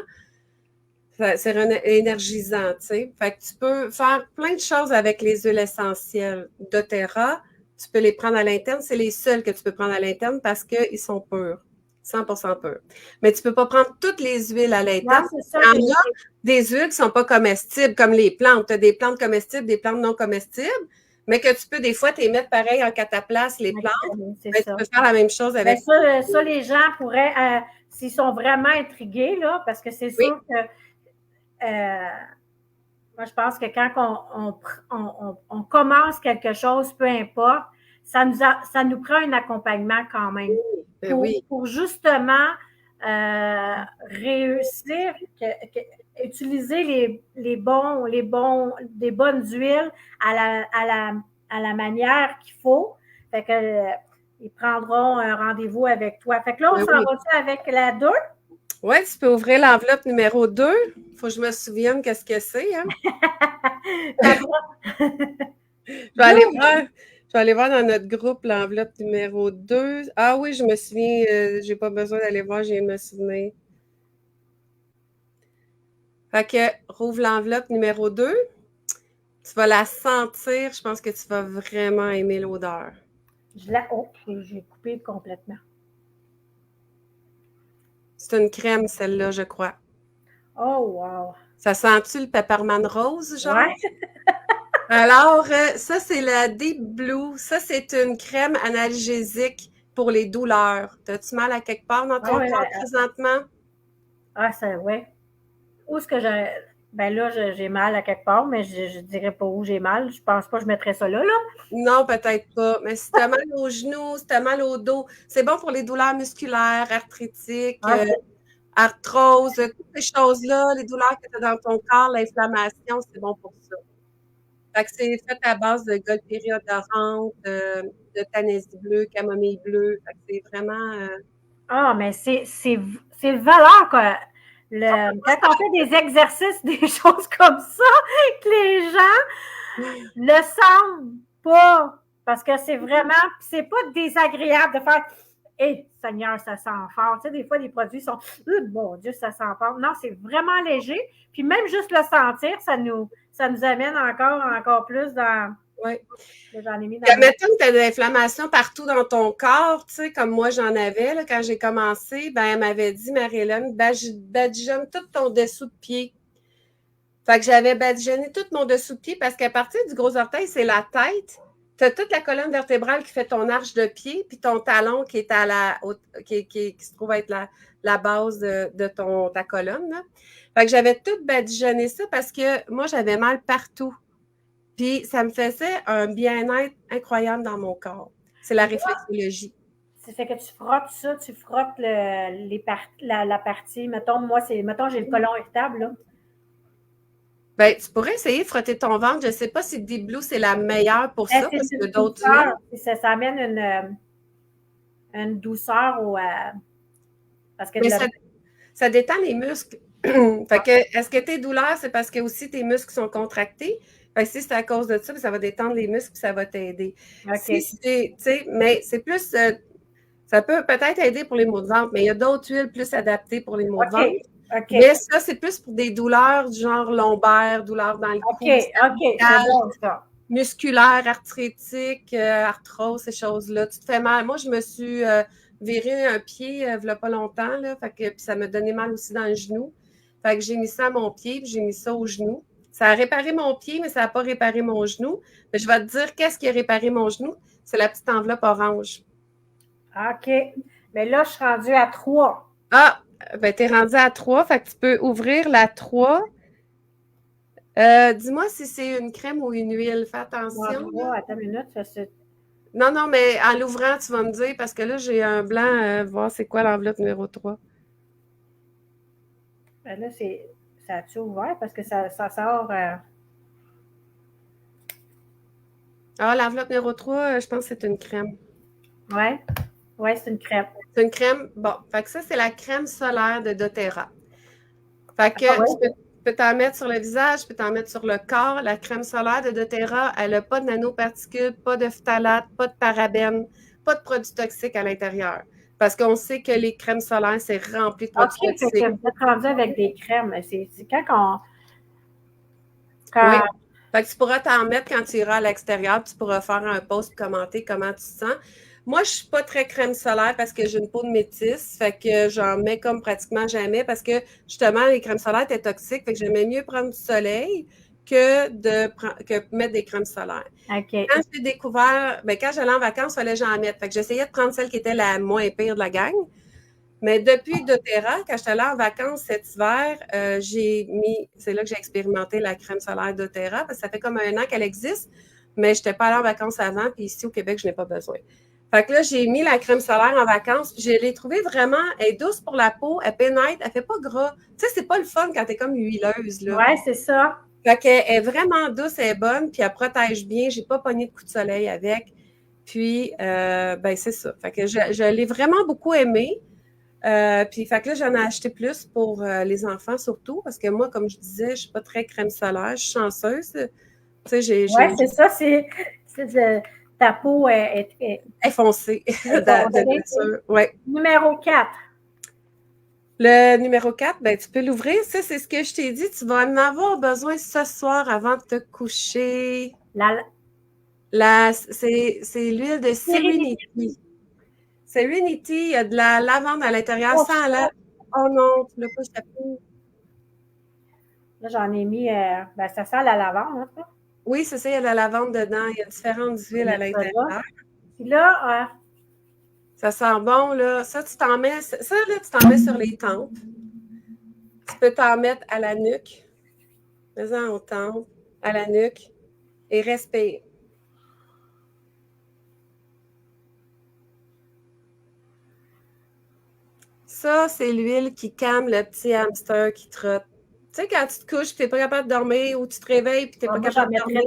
C'est énergisant, tu sais. Fait que tu peux faire plein de choses avec les huiles essentielles doTERRA. Tu peux les prendre à l'interne. C'est les seuls que tu peux prendre à l'interne parce qu'ils sont purs. 100% pur. Mais tu ne peux pas prendre toutes les huiles à l'interne. Il y en a des huiles qui ne sont pas comestibles, comme les plantes. Tu as des plantes comestibles, des plantes non comestibles, mais que tu peux des fois les mettre pareil en cataplasme, les plantes. Tu peux faire la même chose avec ça, les gens pourraient, s'ils sont vraiment intrigués, là, parce que c'est sûr que moi, je pense que quand on commence quelque chose, peu importe, ça nous prend un accompagnement quand même. Pour justement réussir, utiliser des bonnes huiles à la manière qu'il faut. Fait que ils prendront un rendez-vous avec toi. Fait que là, on s'en va avec la 2? Oui, tu peux ouvrir l'enveloppe numéro 2. Il faut que je me souvienne qu'est-ce que c'est. Hein? Je vais aller voir dans notre groupe l'enveloppe numéro 2. Ah oui, je me souviens, j'ai pas besoin d'aller voir, je viens de me souvenir. Fait que rouvre l'enveloppe numéro 2. Tu vas la sentir. Je pense que tu vas vraiment aimer l'odeur. Oh, j'ai coupé complètement. C'est une crème, celle-là, je crois. Oh, wow! Ça sent-tu le peppermint rose, genre? Ouais. Alors, ça, c'est la Deep Blue. Ça, c'est une crème analgésique pour les douleurs. T'as-tu mal à quelque part dans ton corps présentement? Ah, ça, ouais. Où est-ce que j'ai. Ben là, j'ai mal à quelque part, mais je dirais pas où j'ai mal. Je pense pas que je mettrais ça là. Non, peut-être pas. Mais si t'as mal aux genoux, si t'as mal au dos, c'est bon pour les douleurs musculaires, arthritiques, arthrose, toutes ces choses-là, les douleurs que tu as dans ton corps, l'inflammation, c'est bon pour ça. Fait que c'est fait à base de golpérie odorante, de tanaisie bleue, camomille bleue. Fait que c'est vraiment... Ah, mais c'est le valeur, quoi. Quand on fait des exercices, des choses comme ça, que les gens le sentent pas. Parce que c'est vraiment, c'est pas désagréable de faire hé, Seigneur, ça sent fort. Tu sais, des fois, les produits sont mon Dieu, ça sent fort. Non, c'est vraiment léger. Puis même juste le sentir, ça nous amène encore plus dans. Oui. J'en ai mis dans mettons que tu as de l'inflammation partout dans ton corps, tu sais, comme moi j'en avais là, quand j'ai commencé, ben elle m'avait dit, Marie-Hélène, badigeonne tout ton dessous de pied. Fait que j'avais badigeonné tout mon dessous de pied parce qu'à partir du gros orteil, c'est la tête. Tu as toute la colonne vertébrale qui fait ton arche de pied, puis ton talon qui est qui se trouve être la base de ta colonne. Là. Fait que j'avais tout badigeonné ça parce que moi, j'avais mal partout. Puis ça me faisait un bien-être incroyable dans mon corps. C'est la réflexologie. C'est fait que tu frottes la partie. Mettons, moi, j'ai le côlon irritable, là. Ben, tu pourrais essayer de frotter ton ventre. Je ne sais pas si Deep Blue, c'est la meilleure pour ça, parce que d'autres huiles. Ça amène une douceur parce que ça détend les muscles. Fait que, est-ce que tes douleurs, c'est parce que aussi tes muscles sont contractés? Fait que si c'est à cause de ça, ça va détendre les muscles et ça va t'aider. Okay. Mais c'est plus, ça peut peut-être aider pour les maux de ventre, mais il y a d'autres huiles plus adaptées pour les maux de ventre. Okay. Mais ça, c'est plus pour des douleurs du genre lombaire, douleurs dans le cou, c'est bon, ça. musculaire, arthritique, arthrose, ces choses-là. Tu te fais mal. Moi, je me suis viré un pied il n'y a pas longtemps, là, puis ça me donnait mal aussi dans le genou. Fait que j'ai mis ça à mon pied, puis j'ai mis ça au genou. Ça a réparé mon pied, mais ça n'a pas réparé mon genou. Mais je vais te dire qu'est-ce qui a réparé mon genou. C'est la petite enveloppe orange. OK. Mais là, je suis rendue à 3. Ah, ben tu es rendue à 3, fait que tu peux ouvrir la 3. Dis-moi si c'est une crème ou une huile. Fais attention. Attends une minute. Non, mais en l'ouvrant, tu vas me dire, parce que là, j'ai un blanc, voir c'est quoi l'enveloppe numéro 3. Ben là, ça a-tu ouvert parce que ça sort. Ah, l'enveloppe numéro 3, je pense que c'est une crème. Ouais, c'est une crème. C'est une crème. Bon, fait que ça, c'est la crème solaire de doTERRA. Fait que tu peux t'en mettre sur le visage, tu peux t'en mettre sur le corps. La crème solaire de doTERRA, elle n'a pas de nanoparticules, pas de phtalates, pas de parabènes, pas de produits toxiques à l'intérieur. Parce qu'on sait que les crèmes solaires, c'est rempli de produits toxiques. Fait que vous êtes rendu avec des crèmes. C'est quand Oui. Fait que tu pourras t'en mettre quand tu iras à l'extérieur, tu pourras faire un post et commenter comment tu te sens. Moi, je ne suis pas très crème solaire parce que j'ai une peau de métisse, fait que j'en mets comme pratiquement jamais parce que justement, les crèmes solaires étaient toxiques, fait que j'aimais mieux prendre du soleil que mettre des crèmes solaires. Okay. Quand j'ai découvert, quand j'allais en vacances, il fallait que j'en mette. Fait que j'essayais de prendre celle qui était la moins pire de la gang. Mais depuis doTERRA, quand j'étais allée en vacances cet hiver, c'est là que j'ai expérimenté la crème solaire doTERRA, parce que ça fait comme 1 an qu'elle existe, mais je n'étais pas allée en vacances avant, puis ici au Québec, je n'ai pas besoin. Fait que là, j'ai mis la crème solaire en vacances, puis je l'ai trouvée vraiment, elle est douce pour la peau, elle pénètre, elle fait pas gras. Tu sais, c'est pas le fun quand t'es comme huileuse, là. Ouais, c'est ça. Fait qu'elle est vraiment douce, elle est bonne, puis elle protège bien, j'ai pas pogné de coup de soleil avec. Puis, c'est ça. Fait que je l'ai vraiment beaucoup aimée. Puis, fait que là, j'en ai acheté plus pour les enfants surtout, parce que moi, comme je disais, je suis pas très crème solaire, je suis chanceuse. Tu sais, c'est ça, ta peau est foncée de nature. Ouais. Numéro 4. Le numéro 4, ben, tu peux l'ouvrir. Ça, c'est ce que je t'ai dit. Tu vas en avoir besoin ce soir avant de te coucher. C'est l'huile de Serenity. Serenity, il y a de la lavande à l'intérieur sans la... Oh non, tu l'as pas échappé. Là, j'en ai mis... ben, ça sent la lavande, hein, ça? Oui, c'est ça, il y a de la lavande dedans. Il y a différentes huiles à l'intérieur. Puis là... ça sent bon, là. Ça, tu t'en mets... Ça, là, tu t'en mets sur les tempes. Tu peux t'en mettre à la nuque. Mets-en aux tempes, à la nuque. Et respire. Ça, c'est l'huile qui calme le petit hamster qui trotte. Tu sais, quand tu te couches, tu n'es pas capable de dormir ou tu te réveilles et tu n'es pas capable de dormir.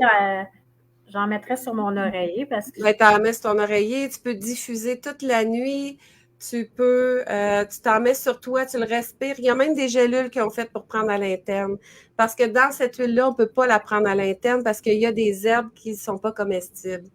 J'en mettrais sur mon oreiller parce que... Ben, tu en mets sur ton oreiller, tu peux diffuser toute la nuit, tu t'en mets sur toi, tu le respires. Il y a même des gélules qui ont fait pour prendre à l'interne. Parce que dans cette huile-là, on ne peut pas la prendre à l'interne parce qu'il y a des herbes qui ne sont pas comestibles.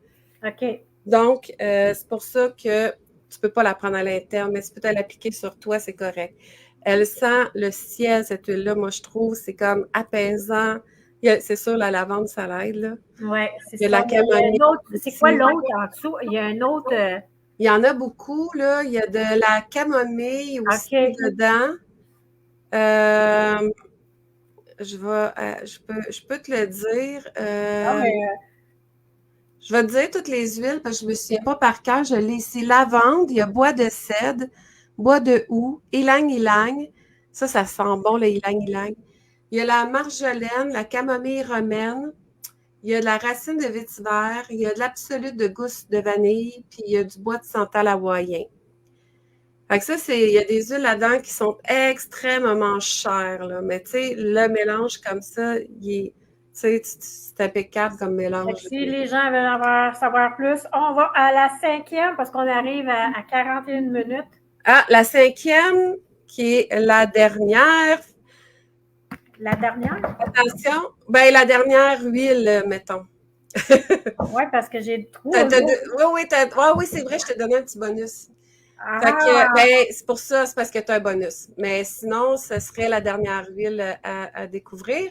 OK. Donc, c'est pour ça que tu ne peux pas la prendre à l'interne, mais si tu peux te l'appliquer sur toi, c'est correct. Elle sent le ciel, cette huile-là, moi, je trouve, c'est comme apaisant. C'est sûr, la lavande, ça l'aide, là. Oui, c'est ça. La camomille. C'est quoi l'autre en dessous? Il y a un autre... Il y en a beaucoup, là. Il y a de la camomille aussi dedans. Je peux te le dire. Je vais te dire toutes les huiles parce que je ne me souviens pas par cœur. Je l'ai ici. Lavande, il y a bois de cèdre, bois de houx, ylang-ylang. Ça sent bon, le ylang-ylang. Il y a la marjolaine, la camomille romaine. Il y a de la racine de vétiver. Il y a de l'absolute de gousse de vanille. Puis il y a du bois de santal hawaïen. Fait que ça, il y a des huiles là-dedans qui sont extrêmement chères. Là. Mais tu sais, le mélange comme ça, c'est impeccable comme mélange. Si les gens veulent savoir plus, on va à la 5e parce qu'on arrive à 41 minutes. Ah, la 5e, qui est la dernière. La dernière? Attention. Ben, la dernière huile, mettons. Oui, parce que j'ai trop. Oui, c'est vrai, je t'ai donné un petit bonus. Fait que, ben, c'est pour ça, c'est parce que tu as un bonus. Mais sinon, ce serait la dernière huile à découvrir.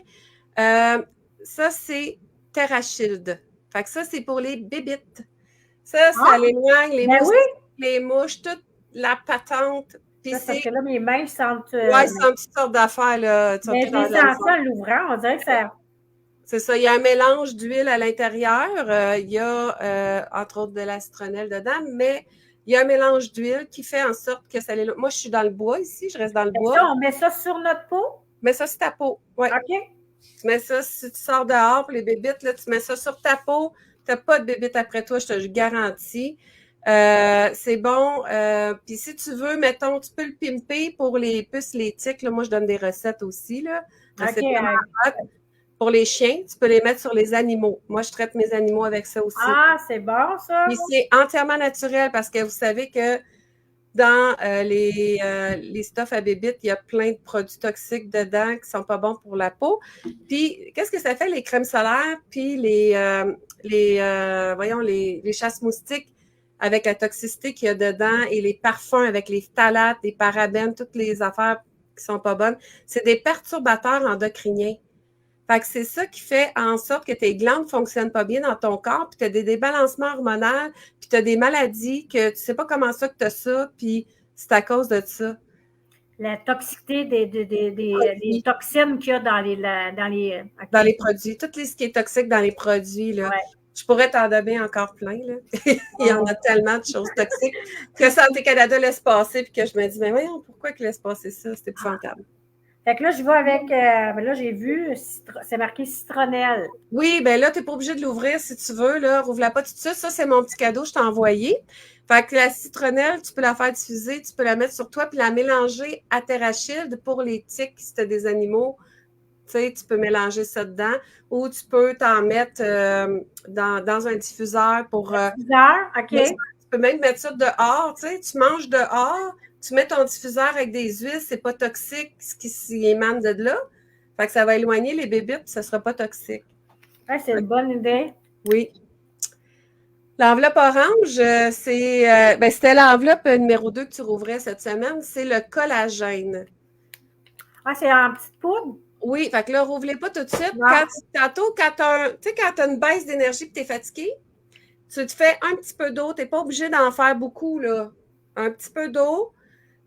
Ça, c'est Terrashield. Fait que ça, c'est pour les bébites. Ça l'éloigne les mouches, toute la patente. Puis parce que là, mes mains sentent... Oui, ils sentent toutes sortes d'affaires. Là, mais je les sens ça en l'ouvrant. On dirait que ça... C'est ça. Il y a un mélange d'huile à l'intérieur. Il y a, entre autres, de la citronnelle dedans, mais il y a un mélange d'huile qui fait en sorte que ça l'éloigne. Moi, je suis dans le bois ici. Je reste dans le bois. Ça, on met ça sur notre peau? Mets ça sur ta peau. Oui. OK. Tu mets ça, si tu sors dehors pour les bébites, là, tu mets ça sur ta peau. Tu n'as pas de bébites après toi, je te le garantis. C'est bon. Puis si tu veux, mettons, tu peux le pimper pour les puces, les tiques. Là, moi, je donne des recettes aussi. Là. OK. Pour les chiens, tu peux les mettre sur les animaux. Moi, je traite mes animaux avec ça aussi. Ah, c'est bon, ça. Puis c'est entièrement naturel parce que vous savez que dans les stuffs à bébites, il y a plein de produits toxiques dedans qui ne sont pas bons pour la peau. Puis, qu'est-ce que ça fait, les crèmes solaires, puis les chasse-moustiques avec la toxicité qu'il y a dedans et les parfums avec les phtalates, les parabènes, toutes les affaires qui ne sont pas bonnes, c'est des perturbateurs endocriniens. Fait que c'est ça qui fait en sorte que tes glandes ne fonctionnent pas bien dans ton corps, puis tu as des débalancements hormonaux, puis tu as des maladies que tu ne sais pas comment ça que tu as ça, puis c'est à cause de ça. La toxicité des toxines qu'il y a dans les produits. Tout ce qui est toxique dans les produits, là. Ouais. Je pourrais t'en donner encore plein, là. Il y en a tellement de choses toxiques que Santé Canada laisse passer, puis que je me dis, mais voyons, pourquoi qu'ils laissent passer ça? C'est épouvantable. Fait que là, je vais avec, là, j'ai vu, c'est marqué citronnelle. Oui, bien là, tu n'es pas obligé de l'ouvrir si tu veux, là. Rouvre-la pas tout de suite. Ça, c'est mon petit cadeau, je t'ai envoyé. Fait que la citronnelle, tu peux la faire diffuser, tu peux la mettre sur toi, puis la mélanger à Terrashield pour les tiques, si tu as des animaux. Tu sais, tu peux mélanger ça dedans, ou tu peux t'en mettre dans un diffuseur pour... diffuseur, OK. Tu peux même mettre ça dehors, tu sais, tu manges dehors, tu mets ton diffuseur avec des huiles, c'est pas toxique ce qui s'y émane de là. Fait que ça va éloigner les bébites, puis ça sera pas toxique. Ouais, c'est une bonne idée. Oui. L'enveloppe orange, c'était l'enveloppe numéro 2 que tu rouvrais cette semaine, c'est le collagène. Ah, c'est en petite poudre? Oui, fait que là, rouvre-les pas tout de suite. Non. Tantôt, quand tu as une baisse d'énergie et tu es fatigué, tu te fais un petit peu d'eau. Tu n'es pas obligé d'en faire beaucoup, là. Un petit peu d'eau.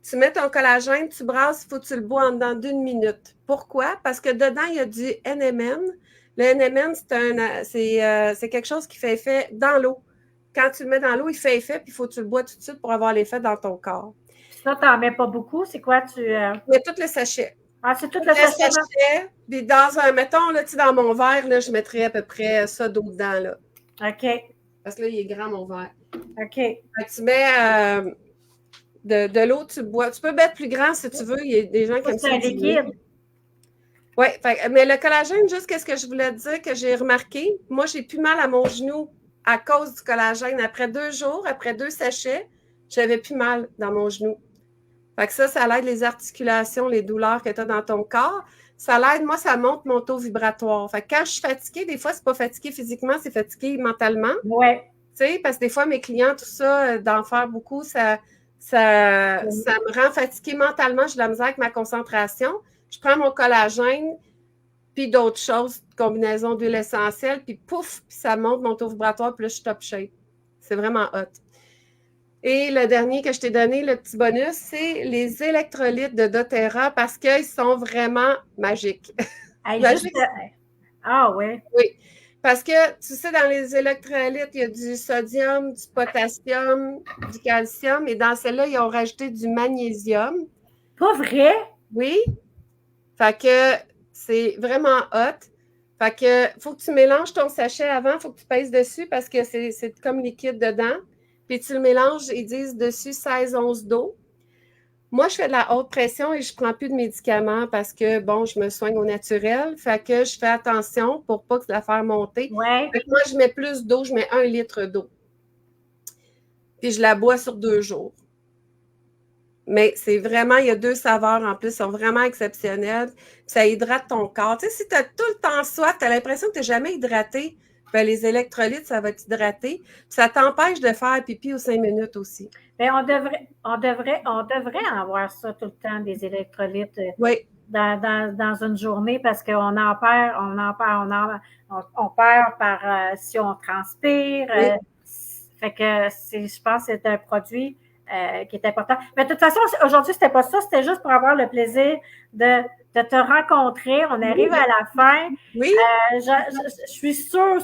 Tu mets ton collagène, tu brasses, il faut que tu le bois en dedans d'une minute. Pourquoi? Parce que dedans, il y a du NMN. Le NMN, c'est quelque chose qui fait effet dans l'eau. Quand tu le mets dans l'eau, il fait effet, puis il faut que tu le bois tout de suite pour avoir l'effet dans ton corps. Puis ça, t'en mets pas beaucoup. C'est quoi, Mais tout le sachet. Ah, c'est tout Tout le le sachet, là? sachet, puis mettons, là, dans mon verre, là, je mettrais à peu près ça d'eau dedans, là. OK. Parce que là, il est grand, mon verre. OK. Fait que tu mets de l'eau, tu bois. Tu peux mettre plus grand si tu veux. Il y a des gens qui aiment ça. C'est un liquide. Oui, mais le collagène, juste qu'est-ce que je voulais te dire que j'ai remarqué, moi, j'ai plus mal à mon genou à cause du collagène. Après 2 jours, après 2 sachets, j'avais plus mal dans mon genou. Fait que ça l'aide les articulations, les douleurs que tu as dans ton corps. Ça l'aide, moi, ça monte mon taux vibratoire. Fait que quand je suis fatiguée, des fois, c'est pas fatigué physiquement, c'est fatigué mentalement. Oui. Tu sais, parce que des fois, mes clients, tout ça, d'en faire beaucoup, ça me rend fatiguée mentalement. J'ai de la misère avec ma concentration. Je prends mon collagène, puis d'autres choses, combinaison d'huile essentielle, puis pouf, puis ça monte mon taux vibratoire, puis là, je suis top shape. C'est vraiment hot. Et le dernier que je t'ai donné, le petit bonus, c'est les électrolytes de doTERRA parce qu'ils sont vraiment magiques. Hey, Magiques. Ah oui. Oui. Parce que, tu sais, dans les électrolytes, il y a du sodium, du potassium, du calcium, et dans celle-là, ils ont rajouté du magnésium. Pas vrai? Oui. Fait que c'est vraiment hot. Fait que faut que tu mélanges ton sachet avant, faut que tu pèses dessus parce que c'est comme liquide dedans. Puis tu le mélanges, ils disent dessus 16 onces d'eau. Moi, je fais de la haute pression et je prends plus de médicaments parce que, bon, je me soigne au naturel. Fait que je fais attention pour pas la faire monter. Oui. Fait que moi, je mets plus d'eau, je mets 1 litre d'eau. Puis je la bois sur 2 jours. Mais c'est vraiment, il y a 2 saveurs en plus, ils sont vraiment exceptionnelles. Ça hydrate ton corps. Tu sais, si tu as tout le temps soif, tu as l'impression que tu n'es jamais hydraté, ben les électrolytes, ça va t'hydrater. Puis ça t'empêche de faire pipi aux 5 minutes aussi. Bien, on devrait avoir ça tout le temps, des électrolytes Oui. dans une journée parce qu'on en perd, on perd par si on transpire. Oui. Fait que je pense que c'est un produit qui est important. Mais de toute façon, aujourd'hui, c'était pas ça, c'était juste pour avoir le plaisir de te rencontrer. On arrive à la fin. Oui. Je suis sûre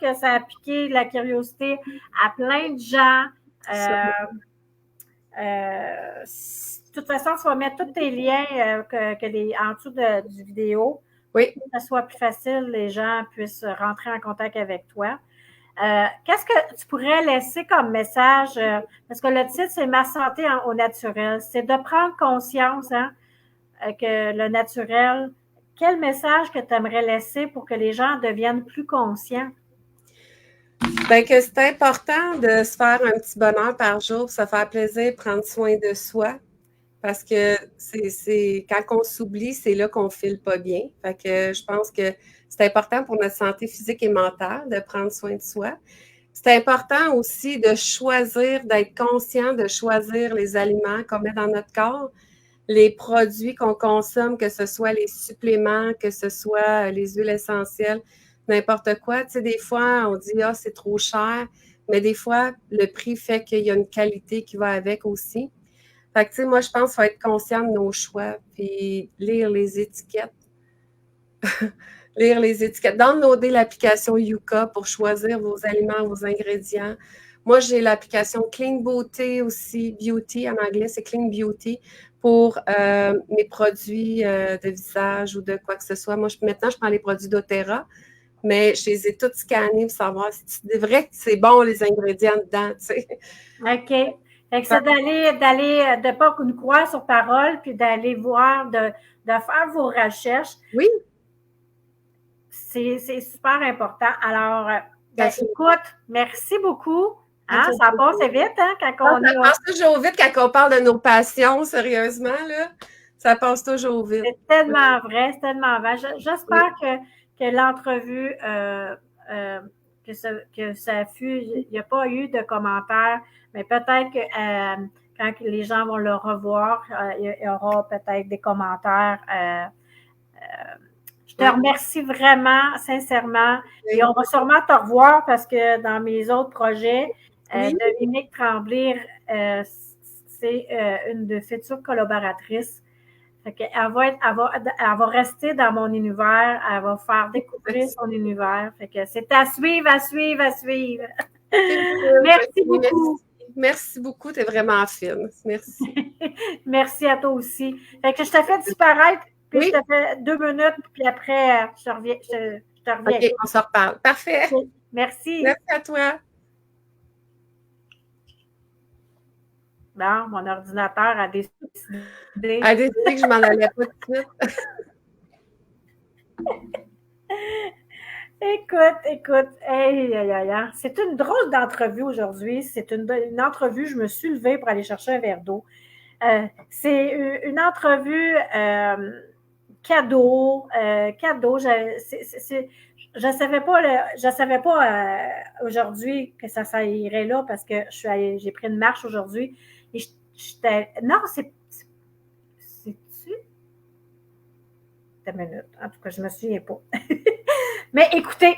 que ça a piqué la curiosité à plein de gens. De toute façon, tu vas mettre tous tes liens en dessous du vidéo Oui. pour que ce soit plus facile, les gens puissent rentrer en contact avec toi. Qu'est-ce que tu pourrais laisser comme message? Parce que le titre, c'est Ma santé au naturel. C'est de prendre conscience que le naturel. Quel message que tu aimerais laisser pour que les gens deviennent plus conscients? Bien, que c'est important de se faire un petit bonheur par jour, se faire plaisir, prendre soin de soi. Parce que c'est quand on s'oublie, c'est là qu'on ne file pas bien. Fait que je pense que c'est important pour notre santé physique et mentale de prendre soin de soi. C'est important aussi de choisir, d'être conscient de choisir les aliments qu'on met dans notre corps, les produits qu'on consomme, que ce soit les suppléments, que ce soit les huiles essentielles, n'importe quoi. Tu sais, des fois, on dit, ah, c'est trop cher, mais des fois, le prix fait qu'il y a une qualité qui va avec aussi. Fait que, tu sais, moi, je pense qu'il faut être conscient de nos choix, puis lire les étiquettes. Lire les étiquettes. Downloader l'application Yuka pour choisir vos aliments, vos ingrédients. Moi, j'ai l'application Clean Beauty aussi, Beauty en anglais, c'est Clean Beauty pour mes produits de visage ou de quoi que ce soit. Moi, maintenant, je prends les produits doTERRA, mais je les ai tous scannés pour savoir si c'est vrai que c'est bon les ingrédients dedans, tu sais. OK. Fait que c'est de pas nous croire sur parole, puis d'aller voir, de faire vos recherches. Oui. C'est super important. Alors, écoute, merci beaucoup. Hein, ça passe vite, hein, quand on Ça passe toujours vite quand on parle de nos passions, sérieusement, là. Ça passe toujours vite. C'est tellement vrai, c'est tellement vrai. J'espère que l'entrevue, que ça fut, il n'y a pas eu de commentaires, mais peut-être quand les gens vont le revoir, il y aura peut-être des commentaires. Je te remercie vraiment, sincèrement. Et on va sûrement te revoir parce que dans mes autres projets, Dominique Tremblay, c'est une de futures collaboratrices. Fait elle va rester dans mon univers, elle va faire découvrir son univers. Fait que c'est à suivre, à suivre, à suivre. Merci beaucoup. Merci beaucoup, tu es vraiment fine. Merci. Merci à toi aussi. Fait que je te fais disparaître, puis je te fais 2 minutes, puis après, je te reviens. OK, on se reparle. Parfait. Merci. Merci à toi. Bon, mon ordinateur a décidé. A décidé que je m'en allais pas tout de suite. Écoute, c'est une drôle d'entrevue aujourd'hui. C'est une entrevue, je me suis levée pour aller chercher un verre d'eau. C'est une entrevue cadeau. Je savais pas aujourd'hui que ça irait là parce que j'ai pris une marche aujourd'hui. Et non, c'est-tu? Une minute. En tout cas, je me souviens pas. Mais écoutez,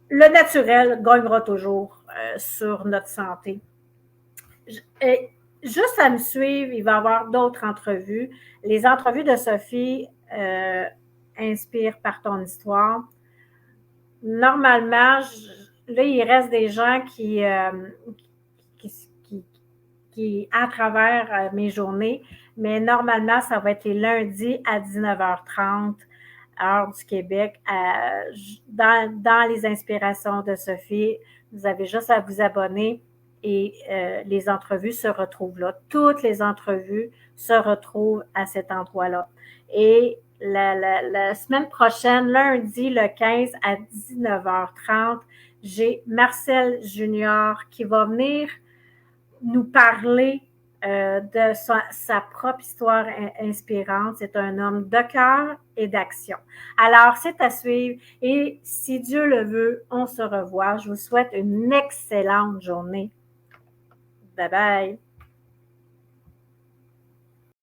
le naturel gagnera toujours sur notre santé. Juste à me suivre, il va y avoir d'autres entrevues. Les entrevues de Sophie inspirent par ton histoire. Normalement, là, il reste des gens qui à travers mes journées, mais normalement, ça va être les lundis à 19h30, heure du Québec, dans les inspirations de Sophie. Vous avez juste à vous abonner et les entrevues se retrouvent là. Toutes les entrevues se retrouvent à cet endroit-là. Et la semaine prochaine, lundi le 15 à 19h30, j'ai Marcel Junior qui va venir nous parler de sa propre histoire inspirante. C'est un homme de cœur et d'action. Alors, c'est à suivre et si Dieu le veut, on se revoit. Je vous souhaite une excellente journée. Bye bye.